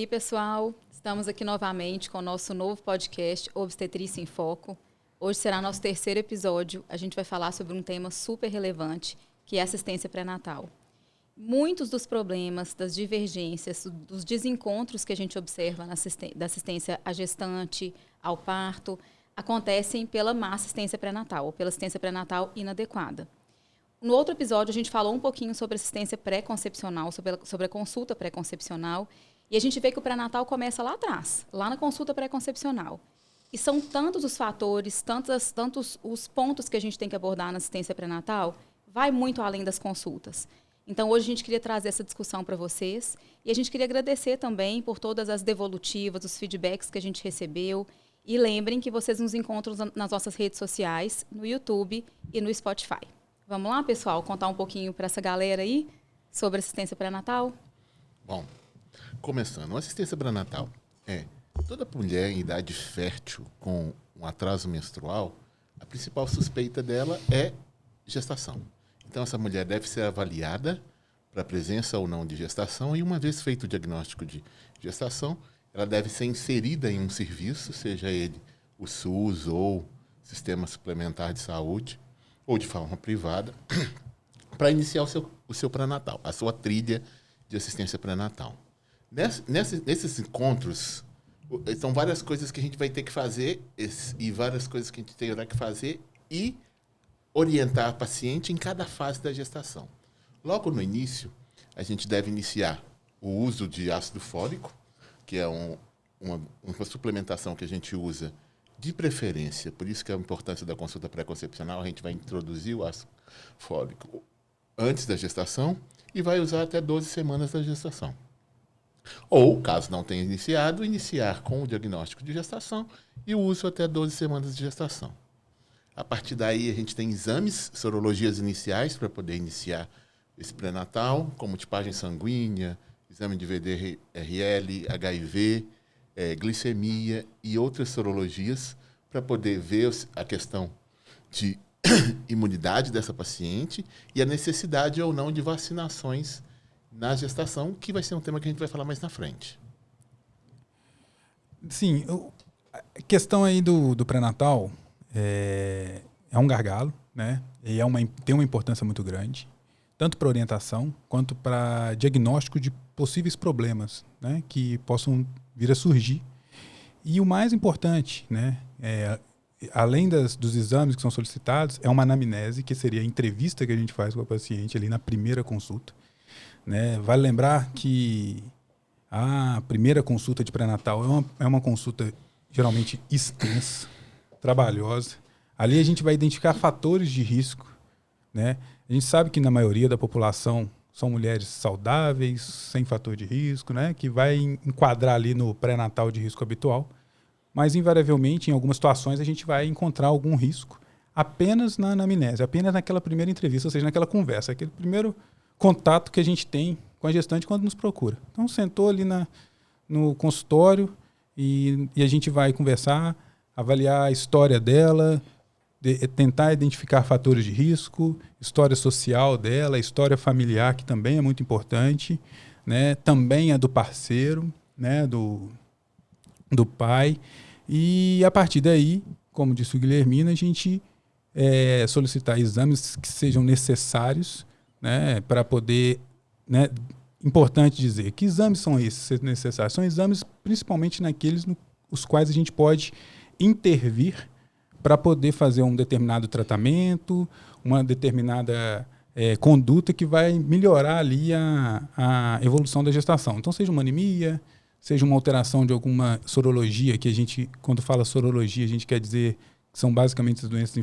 aí, pessoal? Estamos aqui novamente com o nosso novo podcast Obstetrícia em Foco. Hoje será nosso terceiro episódio. A gente vai falar sobre um tema super relevante, que é a assistência pré-natal. Muitos dos problemas, das divergências, dos desencontros que a gente observa da assistência à gestante, ao parto, acontecem pela má assistência pré-natal, ou pela assistência pré-natal inadequada. No outro episódio, a gente falou um pouquinho sobre assistência pré-concepcional, sobre a consulta pré-concepcional, e a gente vê que o pré-natal começa lá atrás, lá na consulta pré-concepcional. E são tantos os fatores, tantos os pontos que a gente tem que abordar na assistência pré-natal, vai muito além das consultas. Então, hoje a gente queria trazer essa discussão para vocês, e a gente queria agradecer também por todas as devolutivas, os feedbacks que a gente recebeu, e lembrem que vocês nos encontram nas nossas redes sociais, no YouTube e no Spotify. Vamos lá, pessoal, contar um pouquinho para essa galera aí sobre assistência pré-natal? Bom, começando, a assistência pré-natal é toda mulher em idade fértil com um atraso menstrual, a principal suspeita dela é gestação. Então, essa mulher deve ser avaliada para a presença ou não de gestação e, uma vez feito o diagnóstico de gestação, ela deve ser inserida em um serviço, seja ele o SUS ou Sistema Suplementar de Saúde, ou de forma privada, para iniciar o seu pré-natal, a sua trilha de assistência pré-natal. Nesses encontros, são várias coisas que a gente vai ter que fazer e várias coisas que a gente terá que fazer e orientar a paciente em cada fase da gestação. Logo no início, a gente deve iniciar o uso de ácido fólico, que é uma suplementação que a gente usa de preferência, por isso que é a importância da consulta pré-concepcional, a gente vai introduzir o ácido fólico antes da gestação e vai usar até 12 semanas da gestação. Ou, caso não tenha iniciado, iniciar com o diagnóstico de gestação e o uso até 12 semanas de gestação. A partir daí, a gente tem exames, sorologias iniciais para poder iniciar esse pré-natal, como tipagem sanguínea, exame de VDRL, HIV, glicemia e outras sorologias para poder ver a questão de imunidade dessa paciente e a necessidade ou não de vacinações na gestação, que vai ser um tema que a gente vai falar mais na frente. Sim, a questão aí do pré-natal é um gargalo, né? E tem uma importância muito grande, tanto para orientação quanto para diagnóstico de possíveis problemas, né, que possam vir a surgir. E o mais importante, né, além dos exames que são solicitados, é uma anamnese, que seria a entrevista que a gente faz com a paciente ali na primeira consulta. Né? Vale lembrar que a primeira consulta de pré-natal é uma consulta geralmente extensa, trabalhosa. Ali a gente vai identificar fatores de risco. Né? A gente sabe que na maioria da população são mulheres saudáveis, sem fator de risco, né, que vai enquadrar ali no pré-natal de risco habitual. Mas, invariavelmente, em algumas situações, a gente vai encontrar algum risco apenas na anamnese, apenas naquela primeira entrevista, ou seja, naquela conversa, aquele primeiro contato que a gente tem com a gestante quando nos procura. Então, sentou ali no consultório e a gente vai conversar, avaliar a história dela, tentar identificar fatores de risco, história social dela, história familiar, que também é muito importante, né? Também a do parceiro, né? do pai. E a partir daí, como disse o Guilhermino, a gente solicitar exames que sejam necessários, né? Para poder... Né? Importante dizer, que exames são esses necessários? São exames principalmente naqueles os quais a gente pode intervir para poder fazer um determinado tratamento, uma determinada conduta que vai melhorar ali a evolução da gestação. Então, seja uma anemia, seja uma alteração de alguma sorologia, que a gente, quando fala sorologia, a gente quer dizer que são basicamente as doenças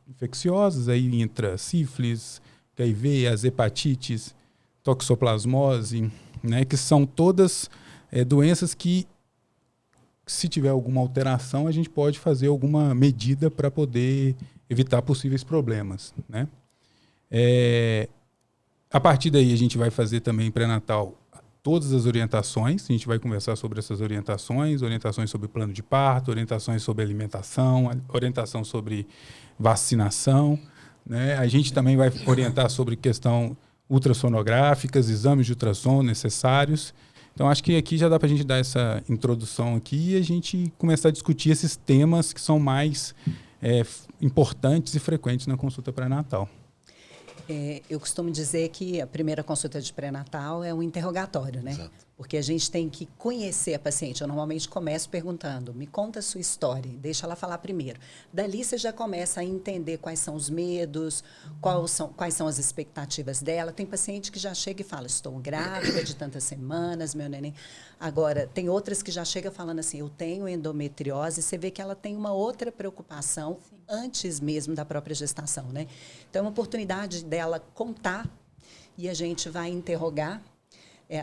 infecciosas, aí entra sífilis, HIV, as hepatites, toxoplasmose, né, que são todas doenças que, se tiver alguma alteração, a gente pode fazer alguma medida para poder evitar possíveis problemas. Né? A partir daí, a gente vai fazer também pré-natal todas as orientações, a gente vai conversar sobre essas orientações sobre plano de parto, orientações sobre alimentação, orientação sobre vacinação. Né? A gente também vai orientar sobre questão ultrassonográficas, exames de ultrassom necessários. Então, acho que aqui já dá para a gente dar essa introdução aqui e a gente começar a discutir esses temas que são mais importantes e frequentes na consulta pré-natal. Eu costumo dizer que a primeira consulta de pré-natal é um interrogatório, né? Exato. Porque a gente tem que conhecer a paciente. Eu normalmente começo perguntando, me conta a sua história, deixa ela falar primeiro. Dali você já começa a entender quais são os medos, quais são as expectativas dela. Tem paciente que já chega e fala, estou grávida de tantas semanas, meu neném. Agora, tem outras que já chegam falando assim, eu tenho endometriose. Você vê que ela tem uma outra preocupação antes mesmo da própria gestação, né? Então, é uma oportunidade dela contar e a gente vai interrogar.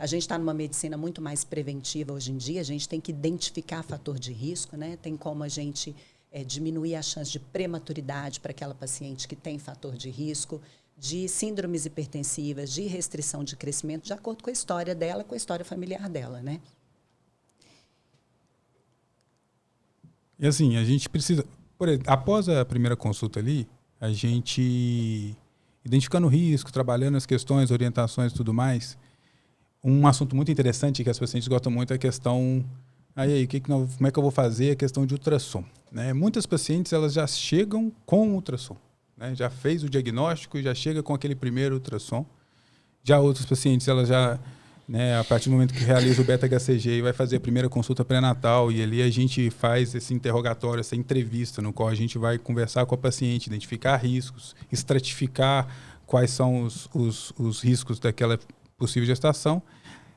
A gente está numa medicina muito mais preventiva hoje em dia, a gente tem que identificar fator de risco, né? Tem como a gente diminuir a chance de prematuridade para aquela paciente que tem fator de risco, de síndromes hipertensivas, de restrição de crescimento, de acordo com a história dela, com a história familiar dela, né? E assim, a gente precisa... Por exemplo, após a primeira consulta ali, a gente, identificando o risco, trabalhando as questões, orientações e tudo mais, um assunto muito interessante que as pacientes gostam muito é a questão, como é que eu vou fazer a questão de ultrassom, né? Muitas pacientes, elas já chegam com ultrassom, né? Já fez o diagnóstico e já chega com aquele primeiro ultrassom. Já outras pacientes, elas já, né, a partir do momento que realiza o beta-HCG e vai fazer a primeira consulta pré-natal, e ali a gente faz esse interrogatório, essa entrevista, no qual a gente vai conversar com a paciente, identificar riscos, estratificar quais são os riscos daquela possível gestação.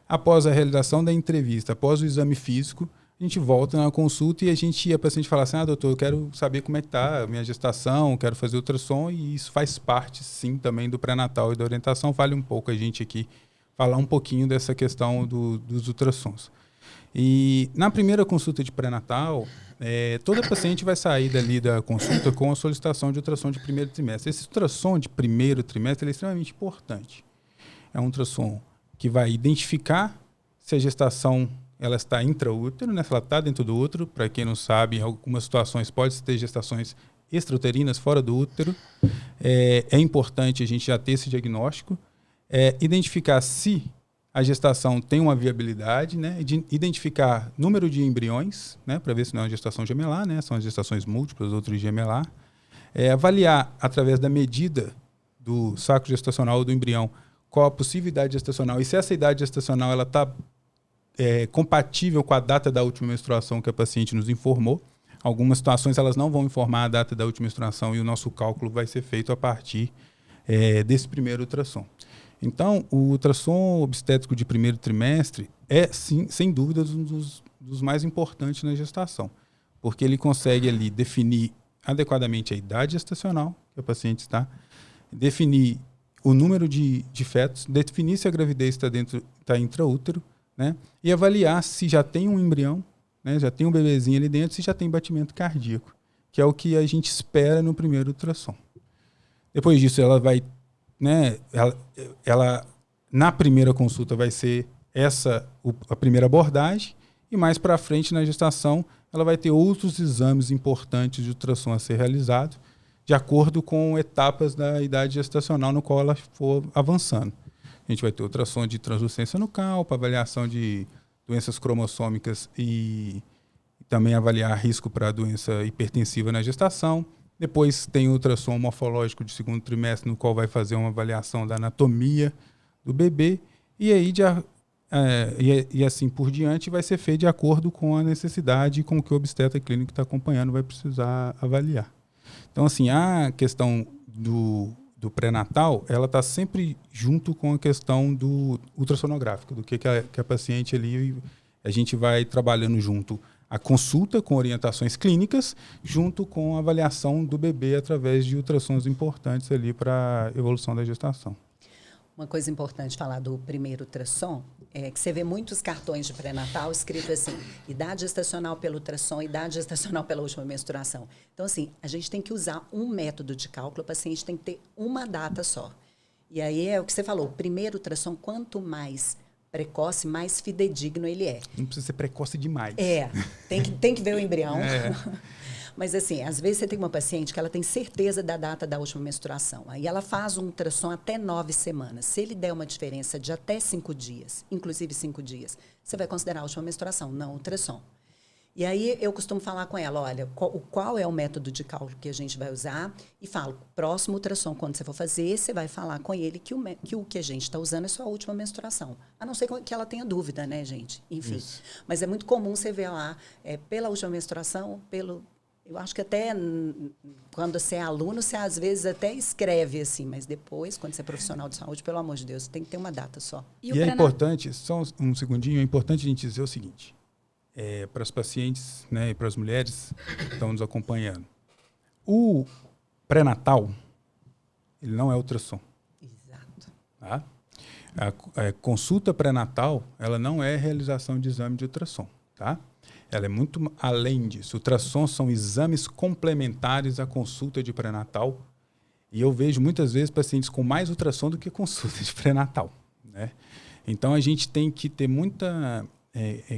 Após a realização da entrevista, após o exame físico, a gente volta na consulta e a paciente fala assim, doutor, eu quero saber como é que está a minha gestação, quero fazer ultrassom, e isso faz parte, sim, também do pré-natal e da orientação. Vale um pouco a gente aqui falar um pouquinho dessa questão dos ultrassons. E na primeira consulta de pré-natal, toda paciente vai sair dali da consulta com a solicitação de ultrassom de primeiro trimestre. Esse ultrassom de primeiro trimestre é extremamente importante. É um ultrassom que vai identificar se a gestação ela está intraútero, né? Se ela está dentro do útero. Para quem não sabe, em algumas situações pode ter gestações extrauterinas fora do útero. É importante a gente já ter esse diagnóstico. Identificar se a gestação tem uma viabilidade, né? Identificar número de embriões, né? Para ver se não é uma gestação gemelar, né? São as gestações múltiplas, outras gemelar. Avaliar através da medida do saco gestacional ou do embrião qual a possível idade gestacional e se essa idade gestacional ela está compatível com a data da última menstruação que a paciente nos informou. Algumas situações elas não vão informar a data da última menstruação e o nosso cálculo vai ser feito a partir desse primeiro ultrassom. Então, o ultrassom obstétrico de primeiro trimestre é, sim, sem dúvida, um dos mais importantes na gestação, porque ele consegue ali definir adequadamente a idade gestacional que a paciente está, definir o número de fetos, definir se a gravidez está intraútero, né? E avaliar se já tem um embrião, né? Já tem um bebezinho ali dentro, se já tem batimento cardíaco, que é o que a gente espera no primeiro ultrassom. Depois disso, ela vai, né? Ela na primeira consulta vai ser a primeira abordagem, e mais para frente na gestação ela vai ter outros exames importantes de ultrassom a ser realizado, de acordo com etapas da idade gestacional no qual ela for avançando. A gente vai ter ultrassom de translucência nucal, para avaliação de doenças cromossômicas e também avaliar risco para doença hipertensiva na gestação. Depois tem o ultrassom morfológico de segundo trimestre, no qual vai fazer uma avaliação da anatomia do bebê. E aí, e assim por diante, vai ser feito de acordo com a necessidade e com o que o obstetra clínico está acompanhando vai precisar avaliar. Então, assim, a questão do pré-natal, ela está sempre junto com a questão do ultrassonográfico, do que a paciente ali, a gente vai trabalhando junto a consulta com orientações clínicas, junto com a avaliação do bebê através de ultrassons importantes ali para a evolução da gestação. Uma coisa importante falar do primeiro ultrassom é que você vê muitos cartões de pré-natal escrito assim, idade gestacional pelo ultrassom, idade gestacional pela última menstruação. Então, assim, a gente tem que usar um método de cálculo, o paciente tem que ter uma data só. E aí é o que você falou, o primeiro ultrassom, quanto mais precoce, mais fidedigno ele é. Não precisa ser precoce demais. Tem que ver o embrião. Mas assim, às vezes você tem uma paciente que ela tem certeza da data da última menstruação. Aí ela faz um ultrassom até 9 semanas. Se ele der uma diferença de até 5 dias, inclusive 5 dias, você vai considerar a última menstruação, não ultrassom. E aí eu costumo falar com ela, olha, qual é o método de cálculo que a gente vai usar? E falo, próximo ultrassom, quando você for fazer, você vai falar com ele que o que a gente está usando é só a última menstruação. A não ser que ela tenha dúvida, né, gente? Enfim. Isso. Mas é muito comum você ver lá, pela última menstruação, eu acho que até quando você é aluno, você às vezes até escreve assim, mas depois, quando você é profissional de saúde, pelo amor de Deus, tem que ter uma data só. E é importante, só um segundinho, é importante a gente dizer o seguinte, para os pacientes, né, e para as mulheres que estão nos acompanhando. O pré-natal, ele não é ultrassom. Exato. Tá? A consulta pré-natal, ela não é realização de exame de ultrassom, tá? Ela é muito além disso. Ultrassom são exames complementares à consulta de pré-natal. E eu vejo muitas vezes pacientes com mais ultrassom do que consulta de pré-natal, né? Então a gente tem que ter muita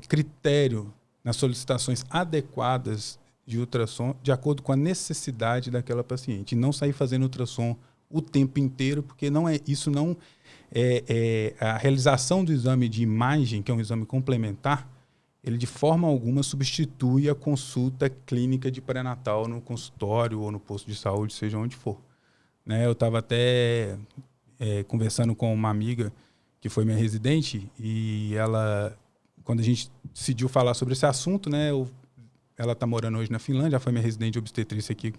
critério nas solicitações adequadas de ultrassom de acordo com a necessidade daquela paciente. E não sair fazendo ultrassom o tempo inteiro, porque isso não é a realização do exame de imagem, que é um exame complementar, ele de forma alguma substitui a consulta clínica de pré-natal no consultório ou no posto de saúde, seja onde for. Né? Eu estava até conversando com uma amiga que foi minha residente e ela, quando a gente decidiu falar sobre esse assunto, né, ela está morando hoje na Finlândia, já foi minha residente de obstetrícia aqui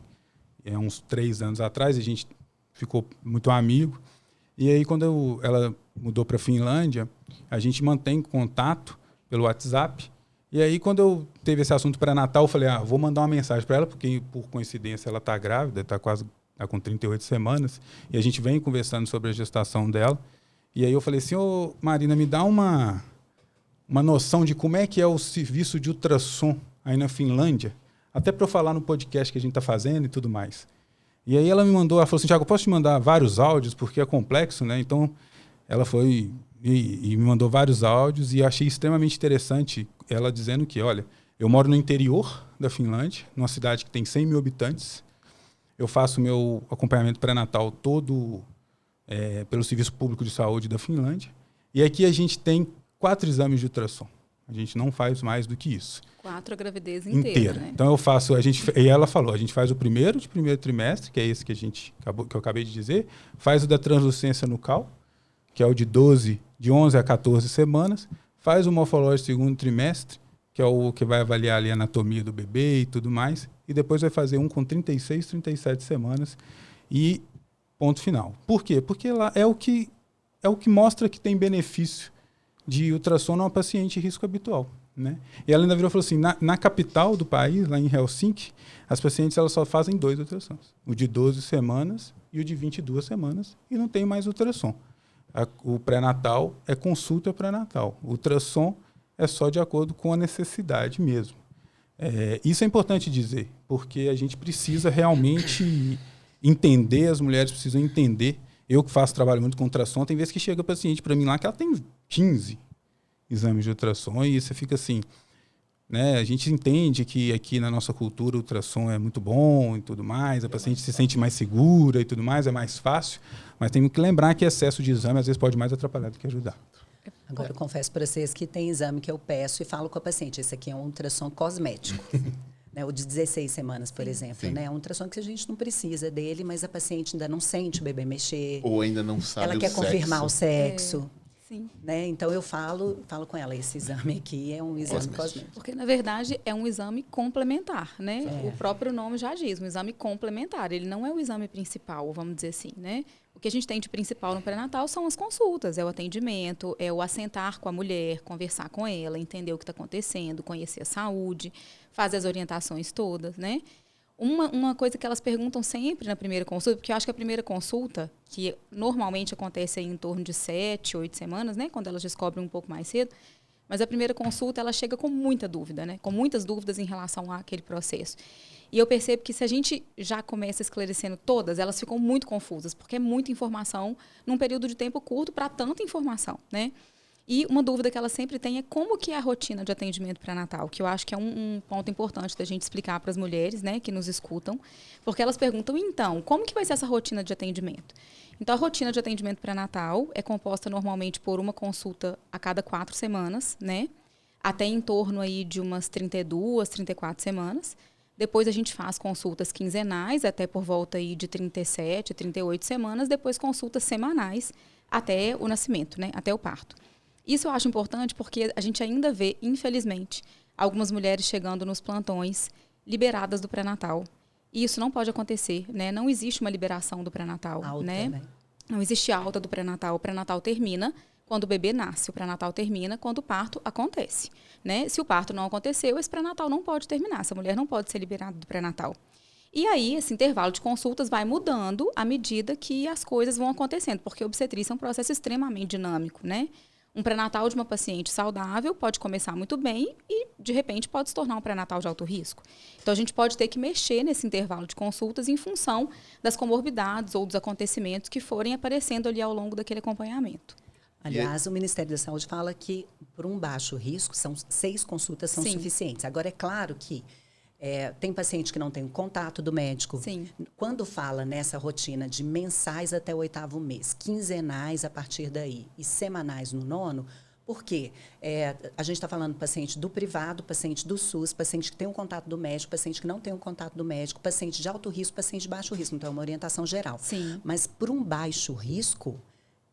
uns 3 anos atrás, a gente ficou muito amigo. E aí, quando ela mudou para a Finlândia, a gente mantém contato pelo WhatsApp. E aí, quando eu teve esse assunto pré-natal, eu falei, vou mandar uma mensagem para ela, porque, por coincidência, ela está grávida, está com 38 semanas, e a gente vem conversando sobre a gestação dela. E aí eu falei assim, ô Marina, me dá uma noção de como é que é o serviço de ultrassom aí na Finlândia, até para eu falar no podcast que a gente está fazendo e tudo mais. E aí ela falou assim, Thiago, posso te mandar vários áudios, porque é complexo, né? Então, ela foi e me mandou vários áudios e achei extremamente interessante ela dizendo que, olha, eu moro no interior da Finlândia, numa cidade que tem 100 mil habitantes, eu faço meu acompanhamento pré-natal todo pelo Serviço Público de Saúde da Finlândia, e aqui a gente tem 4 exames de ultrassom. A gente não faz mais do que isso. 4 a gravidez inteira. Né? Então eu faço, e ela falou, a gente faz o primeiro trimestre, que é esse que que eu acabei de dizer, faz o da translucência nucal, que é o de 11 a 14 semanas, faz o morfológico segundo trimestre, que é o que vai avaliar ali a anatomia do bebê e tudo mais, e depois vai fazer um com 36, 37 semanas e ponto final. Por quê? Porque lá é o que mostra que tem benefício de ultrassom numa paciente risco habitual. Né? E ela ainda virou e falou assim, na capital do país, lá em Helsinki, as pacientes elas só fazem 2 ultrassons. O de 12 semanas e o de 22 semanas, e não tem mais ultrassom. O pré-natal é consulta pré-natal. O ultrassom é só de acordo com a necessidade mesmo. Isso é importante dizer, porque a gente precisa realmente entender, as mulheres precisam entender. Eu que faço trabalho muito com ultrassom, tem vezes que chega paciente para mim lá que ela tem 15 exames de ultrassom e você fica assim, né? A gente entende que aqui na nossa cultura o ultrassom é muito bom e tudo mais, a paciente se sente mais segura e tudo mais, é mais fácil, mas tem que lembrar que excesso de exame às vezes pode mais atrapalhar do que ajudar. Agora, eu confesso para vocês que tem exame que eu peço e falo com a paciente, esse aqui é um ultrassom cosmético. Né, o de 16 semanas, por exemplo. Né, é um ultrassom que a gente não precisa dele, mas a paciente ainda não sente o bebê mexer. Ou ainda não sabe ela quer confirmar o sexo. Sim. Né? Então, eu falo com ela, esse exame aqui é um exame cosmético. Porque, na verdade, é um exame complementar, né? O próprio nome já diz, um exame complementar. Ele não é o exame principal, vamos dizer assim, né? O que a gente tem de principal no pré-natal são as consultas, é o atendimento, é o assentar com a mulher, conversar com ela, entender o que está acontecendo, conhecer a saúde, fazer as orientações todas, né? Uma coisa que elas perguntam sempre na primeira consulta, porque eu acho que a primeira consulta, que normalmente acontece aí em torno de 7, 8 semanas, né? Quando elas descobrem um pouco mais cedo, mas a primeira consulta ela chega com muita dúvida, né? Com muitas dúvidas em relação àquele processo. E eu percebo que se a gente já começa esclarecendo todas, elas ficam muito confusas, porque é muita informação num período de tempo curto para tanta informação, né? E uma dúvida que ela sempre tem é como que é a rotina de atendimento pré-natal, que eu acho que é um ponto importante da gente explicar para as mulheres, né, que nos escutam, porque elas perguntam, então, como que vai ser essa rotina de atendimento? Então, a rotina de atendimento pré-natal é composta normalmente por uma consulta a cada 4 semanas, né, até em torno aí de umas 32, 34 semanas. Depois a gente faz consultas quinzenais, até por volta aí de 37, 38 semanas, depois consultas semanais até o nascimento, né, até o parto. Isso eu acho importante porque a gente ainda vê, infelizmente, algumas mulheres chegando nos plantões liberadas do pré-natal. E isso não pode acontecer, né? Não existe uma liberação do pré-natal, né? Não existe alta do pré-natal. O pré-natal termina quando o bebê nasce. O pré-natal termina quando o parto acontece, né? Se o parto não aconteceu, esse pré-natal não pode terminar. Essa mulher não pode ser liberada do pré-natal. E aí, esse intervalo de consultas vai mudando à medida que as coisas vão acontecendo, porque a obstetrícia é um processo extremamente dinâmico, né? Um pré-natal de uma paciente saudável pode começar muito bem e, de repente, pode se tornar um pré-natal de alto risco. Então, a gente pode ter que mexer nesse intervalo de consultas em função das comorbidades ou dos acontecimentos que forem aparecendo ali ao longo daquele acompanhamento. Aliás, o Ministério da Saúde fala que, por um baixo risco, 6 consultas são suficientes. Agora, é claro que tem paciente que não tem o contato do médico. Sim. Quando fala nessa rotina de mensais até o 8º mês, quinzenais a partir daí e semanais no 9º, por quê? A gente está falando do paciente do privado, paciente do SUS, paciente que tem um contato do médico, paciente que não tem um contato do médico, paciente de alto risco, paciente de baixo risco. Então, é uma orientação geral. Sim. Mas, por um baixo risco,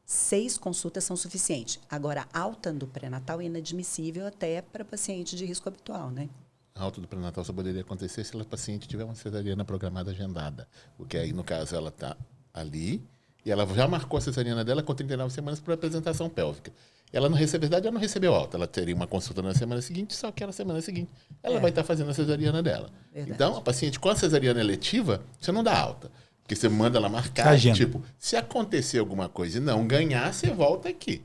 6 consultas são suficientes. Agora, a alta do pré-natal é inadmissível até para paciente de risco habitual, né? A alta do pré-natal só poderia acontecer se a paciente tiver uma cesariana programada agendada. Porque aí, no caso, ela está ali e ela já marcou a cesariana dela com 39 semanas para apresentação pélvica. Ela não recebeu, verdade, ela não recebeu alta. Ela teria uma consulta na semana seguinte, só que na semana seguinte ela vai estar fazendo a cesariana dela. Verdade. Então, a paciente com a cesariana eletiva, você não dá alta. Porque você manda ela marcar, Agenda. tipo, se acontecer alguma coisa e não ganhar, você volta aqui.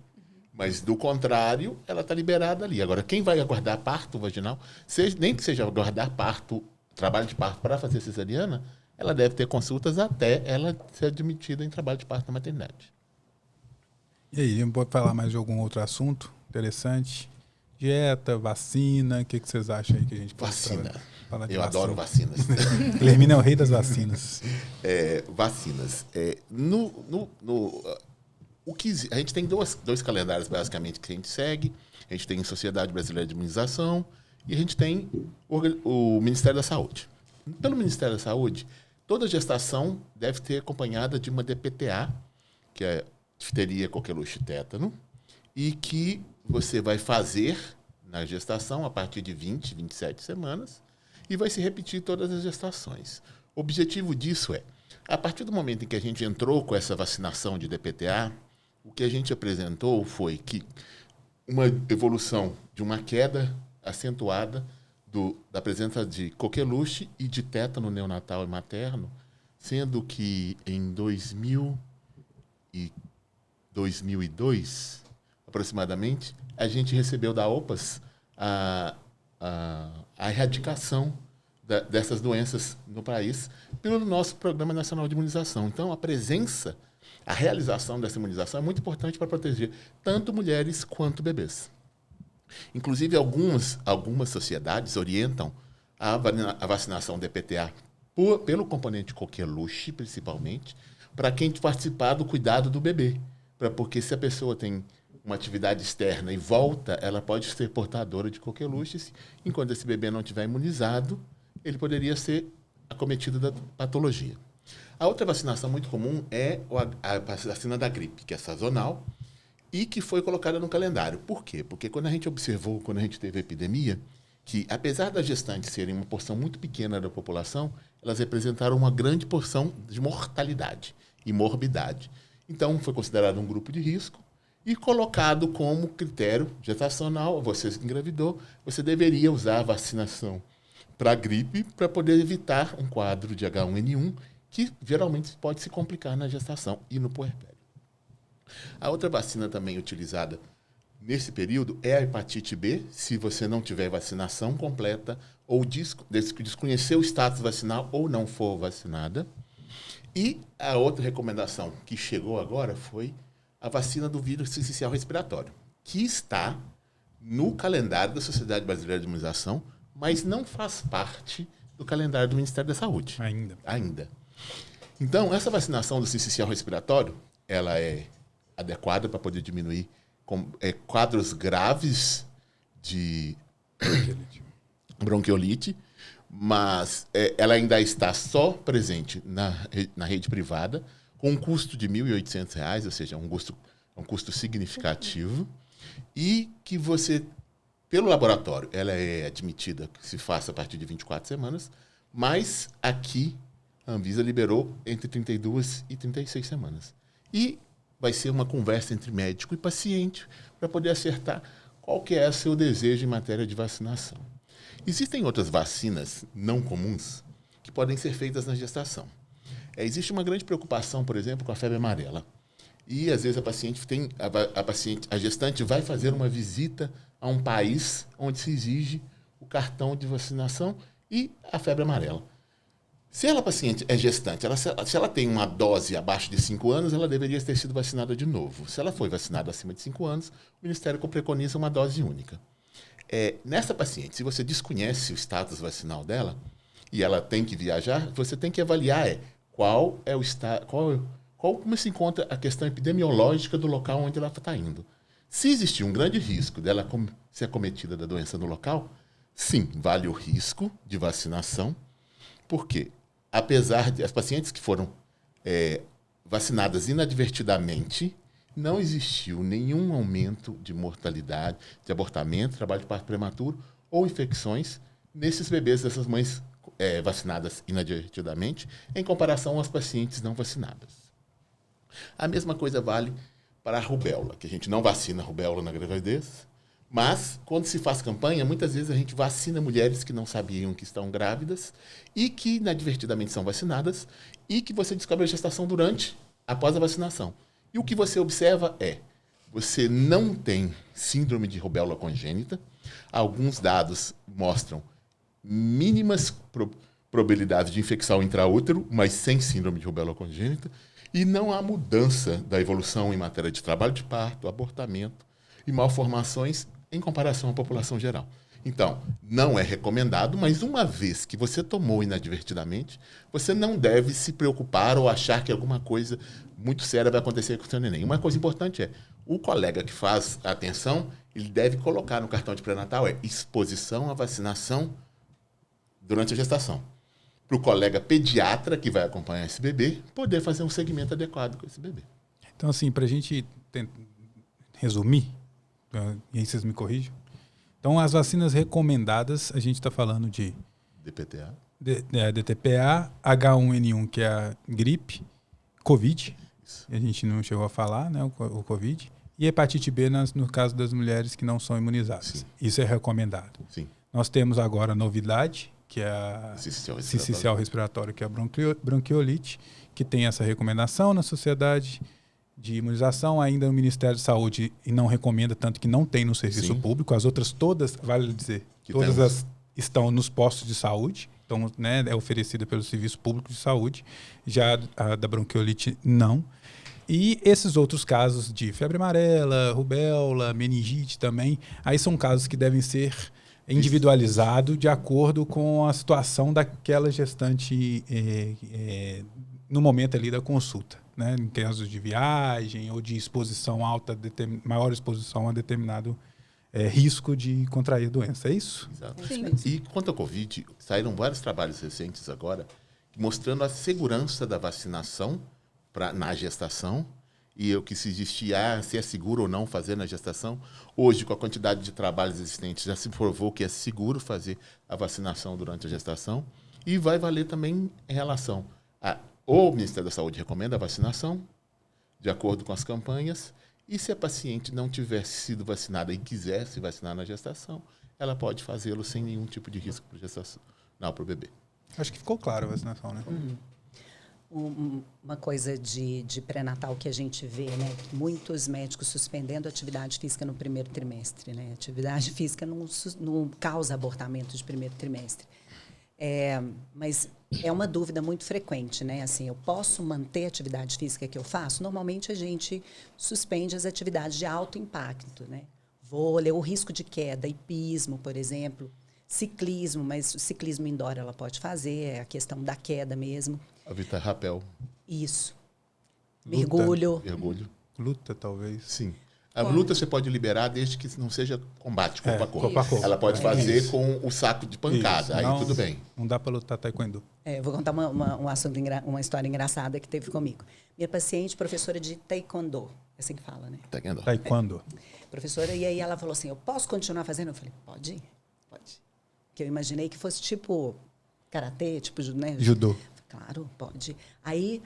Mas, do contrário, ela está liberada ali. Agora, quem vai aguardar parto vaginal, nem que seja aguardar parto, trabalho de parto para fazer cesariana, ela deve ter consultas até ela ser admitida em trabalho de parto na maternidade. E aí, pode falar mais de algum outro assunto interessante? Dieta, vacina, o que vocês acham aí que a gente pode Vacina. falar de Eu vacina? adoro vacinas. Guilhermina é o rei das vacinas. Vacinas. A gente tem dois calendários, basicamente, que a gente segue. A gente tem a Sociedade Brasileira de Imunização e a gente tem o Ministério da Saúde. Pelo Ministério da Saúde, toda gestação deve ter acompanhada de uma DPTA, que é difteria, coqueluche e tétano, e que você vai fazer na gestação a partir de 20, 27 semanas e vai se repetir todas as gestações. O objetivo disso é, a partir do momento em que a gente entrou com essa vacinação de DPTA, o que a gente apresentou foi que uma evolução de uma queda acentuada da presença de coqueluche e de tétano neonatal e materno, sendo que em 2002, aproximadamente, a gente recebeu da OPAS a erradicação dessas doenças no país pelo nosso Programa Nacional de Imunização. Então, a realização dessa imunização é muito importante para proteger tanto mulheres quanto bebês. Inclusive, algumas sociedades orientam a vacinação DPTA pelo componente coqueluche, principalmente, para quem participar do cuidado do bebê. Porque se a pessoa tem uma atividade externa e volta, ela pode ser portadora de coqueluches. Enquanto esse bebê não estiver imunizado, ele poderia ser acometido da patologia. A outra vacinação muito comum é a vacina da gripe, que é sazonal e que foi colocada no calendário. Por quê? Porque quando a gente observou, quando a gente teve a epidemia, que apesar das gestantes serem uma porção muito pequena da população, elas representaram uma grande porção de mortalidade e morbidade. Então, foi considerado um grupo de risco e colocado como critério gestacional. Você se engravidou, você deveria usar a vacinação para a gripe para poder evitar um quadro de H1N1 que geralmente pode se complicar na gestação e no puerpério. A outra vacina também utilizada nesse período é a hepatite B, se você não tiver vacinação completa ou desconhecer o status vacinal ou não for vacinada. E a outra recomendação que chegou agora foi a vacina do vírus sincicial respiratório. que está no calendário da Sociedade Brasileira de Imunização, mas não faz parte do calendário do Ministério da Saúde. Ainda. Então, essa vacinação do sincicial respiratório, ela é adequada para poder diminuir quadros graves de bronquiolite, mas ela ainda está só presente na rede privada, com um custo de R$ 1.800, ou seja, um custo significativo, e que você, pelo laboratório, ela é admitida que se faça a partir de 24 semanas, mas aqui a Anvisa liberou entre 32 e 36 semanas. E vai ser uma conversa entre médico e paciente para poder acertar qual que é o seu desejo em matéria de vacinação. Existem outras vacinas não comuns que podem ser feitas na gestação. Existe uma grande preocupação, por exemplo, com a febre amarela. E, às vezes, a gestante vai fazer uma visita a um país onde se exige o cartão de vacinação e a febre amarela. Se a paciente é gestante, se ela tem uma dose abaixo de 5 anos, ela deveria ter sido vacinada de novo. Se ela foi vacinada acima de 5 anos, o Ministério preconiza uma dose única. Nessa paciente, se você desconhece o status vacinal dela e ela tem que viajar, você tem que avaliar como se encontra a questão epidemiológica do local onde ela está indo. Se existir um grande risco dela ser acometida da doença no local, sim, vale o risco de vacinação, porque apesar de as pacientes que foram vacinadas inadvertidamente, não existiu nenhum aumento de mortalidade, de abortamento, trabalho de parto prematuro ou infecções nesses bebês dessas mães vacinadas inadvertidamente, em comparação às pacientes não vacinadas. A mesma coisa vale para a rubéola, que a gente não vacina a rubéola na gravidez, mas quando se faz campanha, muitas vezes a gente vacina mulheres que não sabiam que estão grávidas e que inadvertidamente são vacinadas e que você descobre a gestação após a vacinação. E o que você observa você não tem síndrome de rubéola congênita. Alguns dados mostram mínimas probabilidades de infecção intraútero, mas sem síndrome de rubéola congênita. E não há mudança da evolução em matéria de trabalho de parto, abortamento e malformações em comparação à população geral. Então, não é recomendado, mas uma vez que você tomou inadvertidamente, você não deve se preocupar ou achar que alguma coisa muito séria vai acontecer com o seu neném. Uma coisa importante o colega que faz a atenção, ele deve colocar no cartão de pré-natal exposição à vacinação durante a gestação. Para o colega pediatra que vai acompanhar esse bebê, poder fazer um segmento adequado com esse bebê. Então, assim, para a gente resumir, e aí vocês me corrijam. Então, as vacinas recomendadas, a gente está falando de DPTA, DTPA, H1N1, que é a gripe, Covid, Isso. a gente não chegou a falar, né, o Covid, e hepatite B no caso das mulheres que não são imunizadas. Sim. Isso é recomendado. Sim. Nós temos agora a novidade, que é a sincicial respiratório, que é a bronquiolite, que tem essa recomendação na Sociedade de Imunização. Ainda o Ministério da Saúde não recomenda, tanto que não tem no serviço público. As outras todas, vale dizer, estão nos postos de saúde. Então, né, é oferecida pelo Serviço Público de Saúde. Já a da bronquiolite, não. E esses outros casos de febre amarela, rubéola, meningite também, aí são casos que devem ser individualizado de acordo com a situação daquela gestante no momento ali da consulta, né? Em casos de viagem ou de exposição alta, maior exposição a determinado risco de contrair a doença, é isso? Exato. Sim. E quanto ao Covid, saíram vários trabalhos recentes agora mostrando a segurança da vacinação na gestação e o que se existia, se é seguro ou não fazer na gestação. Hoje, com a quantidade de trabalhos existentes, já se provou que é seguro fazer a vacinação durante a gestação e vai valer também em relação o Ministério da Saúde recomenda a vacinação de acordo com as campanhas e se a paciente não tivesse sido vacinada e quisesse vacinar na gestação, ela pode fazê-lo sem nenhum tipo de risco para a gestação, não para o bebê. Acho que ficou claro a vacinação, né? Uma coisa de pré-natal que a gente vê, né? Muitos médicos suspendendo a atividade física no primeiro trimestre, né? Atividade física não causa abortamento de primeiro trimestre. Mas é uma dúvida muito frequente, né? Assim, eu posso manter a atividade física que eu faço? Normalmente a gente suspende as atividades de alto impacto, né? Vôlei, o risco de queda, hipismo, por exemplo, ciclismo, mas o ciclismo indoor ela pode fazer, é a questão da queda mesmo. Evitar rapel. Isso. Luta. Mergulho. Luta, talvez. Sim. A luta você pode liberar desde que não seja combate, corpo a corpo. Ela pode fazer Isso. com o saco de pancada, Isso. aí Não, tudo bem. Não dá para lutar taekwondo. Eu vou contar uma história engraçada que teve comigo. Minha paciente, professora de taekwondo, é assim que fala, né? Taekwondo. Professora, e aí ela falou assim, eu posso continuar fazendo? Eu falei, pode. Que eu imaginei que fosse tipo karatê, tipo, né? Judô. Claro, pode. Aí,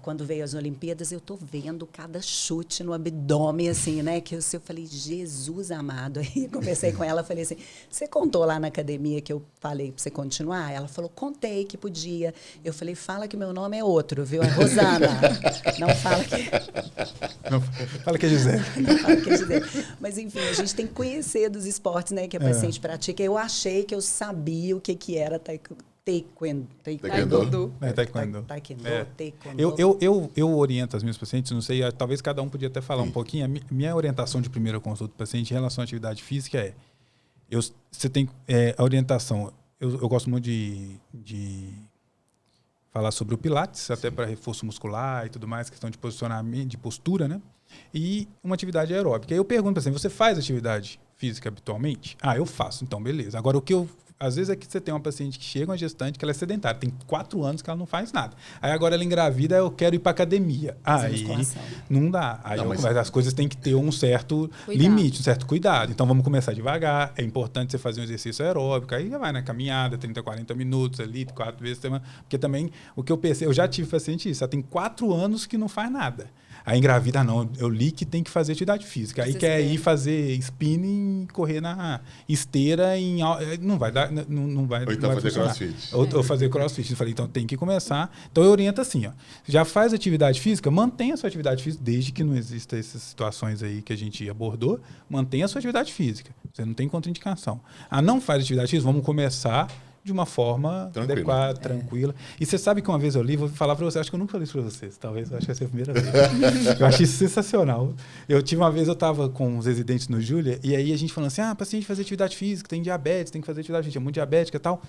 quando veio as Olimpíadas, eu tô vendo cada chute no abdômen, assim, né? Que eu falei, Jesus amado. Aí conversei com ela, falei assim, você contou lá na academia que eu falei pra você continuar? Ela falou, contei que podia. Eu falei, fala que meu nome é outro, viu? É Rosana. Não fala que... Não, fala que é Gisele. Não fala que é Gisele. Mas, enfim, a gente tem que conhecer dos esportes, né? Que a paciente pratica. Eu achei que eu sabia o que era taekwondo. Taekwondo. Eu oriento as minhas pacientes, não sei, talvez cada um podia até falar um pouquinho. A minha orientação de primeira consulta do paciente em relação à atividade física é... Você tem a orientação... Eu gosto muito de falar sobre o Pilates, até para reforço muscular e tudo mais, questão de posicionamento, de postura, né? E uma atividade aeróbica. Aí eu pergunto para você, você faz atividade física habitualmente? Eu faço. Então, beleza. Agora, o que às vezes é que você tem uma paciente que chega, uma gestante, que ela é sedentária. Tem 4 anos que ela não faz nada. Aí agora ela engravida, eu quero ir para academia. Aí não dá. Aí mas as coisas têm que ter um certo limite, um certo cuidado. Então vamos começar devagar. É importante você fazer um exercício aeróbico. Aí já vai na caminhada, 30, 40 minutos ali, 4 vezes por semana. Porque também, o que eu pensei, eu já tive paciente isso. Ela tem 4 anos que não faz nada. Aí engravida, não. Eu li que tem que fazer atividade física. Aí quer ir fazer spinning, correr na esteira, não vai dar, não vai. Ou então vai fazer funcionar. crossfit. Ou fazer crossfit. Eu falei, então tem que começar. Então eu oriento assim, ó. Já faz atividade física, mantenha a sua atividade física, desde que não exista essas situações aí que a gente abordou, mantenha a sua atividade física. Você não tem contraindicação. Não faz atividade física, vamos começar de uma forma adequada, tranquila. E você sabe que uma vez eu li, vou falar para você, acho que eu nunca falei isso para vocês, talvez, acho que vai ser a primeira vez. Eu achei isso sensacional. Eu estava com os residentes no Júlia, e aí a gente falando assim, paciente fazer atividade física, tem diabetes, tem que fazer atividade física, é muito diabética e tal.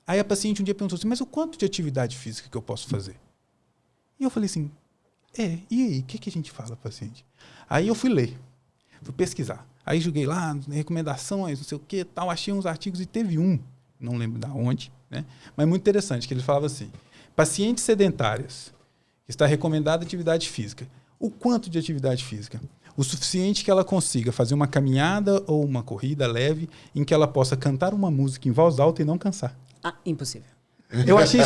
Aí a paciente um dia perguntou assim, mas o quanto de atividade física que eu posso fazer? E eu falei assim, e aí, o que a gente fala, paciente? Aí eu fui ler, fui pesquisar. Aí joguei lá, recomendações, não sei o que, tal, achei uns artigos e teve não lembro de onde, né? Mas muito interessante, que ele falava assim, pacientes sedentárias, está recomendada atividade física. O quanto de atividade física? O suficiente que ela consiga fazer uma caminhada ou uma corrida leve em que ela possa cantar uma música em voz alta e não cansar. Impossível. Eu achei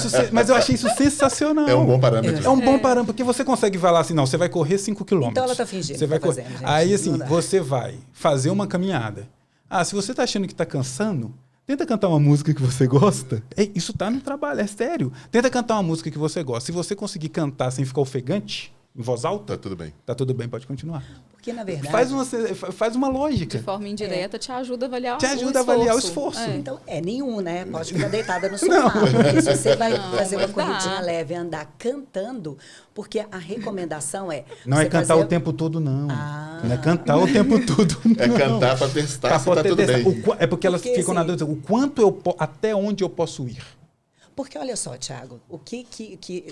isso sensacional. É um bom parâmetro. É um bom parâmetro, porque você consegue falar assim, não, você vai correr 5 quilômetros. Então ela está fingindo. Você vai correr. Fazendo, aí assim, você vai fazer uma caminhada. Se você está achando que está cansando, tenta cantar uma música que você gosta. Isso tá no trabalho, é sério. Tenta cantar uma música que você gosta. Se você conseguir cantar sem ficar ofegante, em voz alta, tá tudo bem. Tá tudo bem, pode continuar. Porque, na verdade... Faz uma lógica. De forma indireta, te ajuda a avaliar o esforço. Então, nenhum, né? Pode ficar deitada no sofá. Porque se você vai fazer uma corridinha leve e andar cantando, porque a recomendação é... Não é cantar o tempo todo, não. Não é cantar o tempo todo, não. É cantar para testar se tá tudo bem. É porque elas ficam na dúvida, até onde eu posso ir? Porque, olha só, Thiago, o que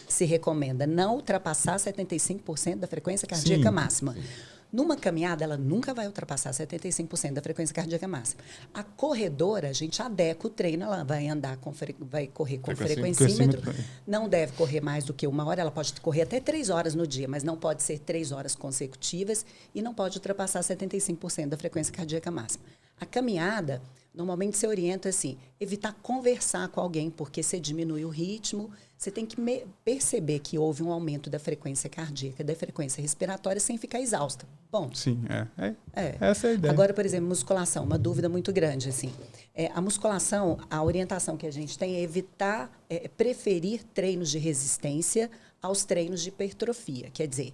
se recomenda? Não ultrapassar 75% da frequência cardíaca máxima. Sim. Numa caminhada, ela nunca vai ultrapassar 75% da frequência cardíaca máxima. A corredora, a gente adequa o treino, ela vai vai correr com frequencímetro. Não deve correr mais do que 1 hora, ela pode correr até 3 horas no dia, mas não pode ser 3 horas consecutivas e não pode ultrapassar 75% da frequência cardíaca máxima. A caminhada, normalmente você orienta assim, evitar conversar com alguém, porque você diminui o ritmo, você tem que perceber que houve um aumento da frequência cardíaca, da frequência respiratória, sem ficar exausta. Bom. Sim, essa é a ideia. Agora, por exemplo, musculação, uma dúvida muito grande, assim. A musculação, a orientação que a gente tem é evitar, preferir treinos de resistência aos treinos de hipertrofia. Quer dizer,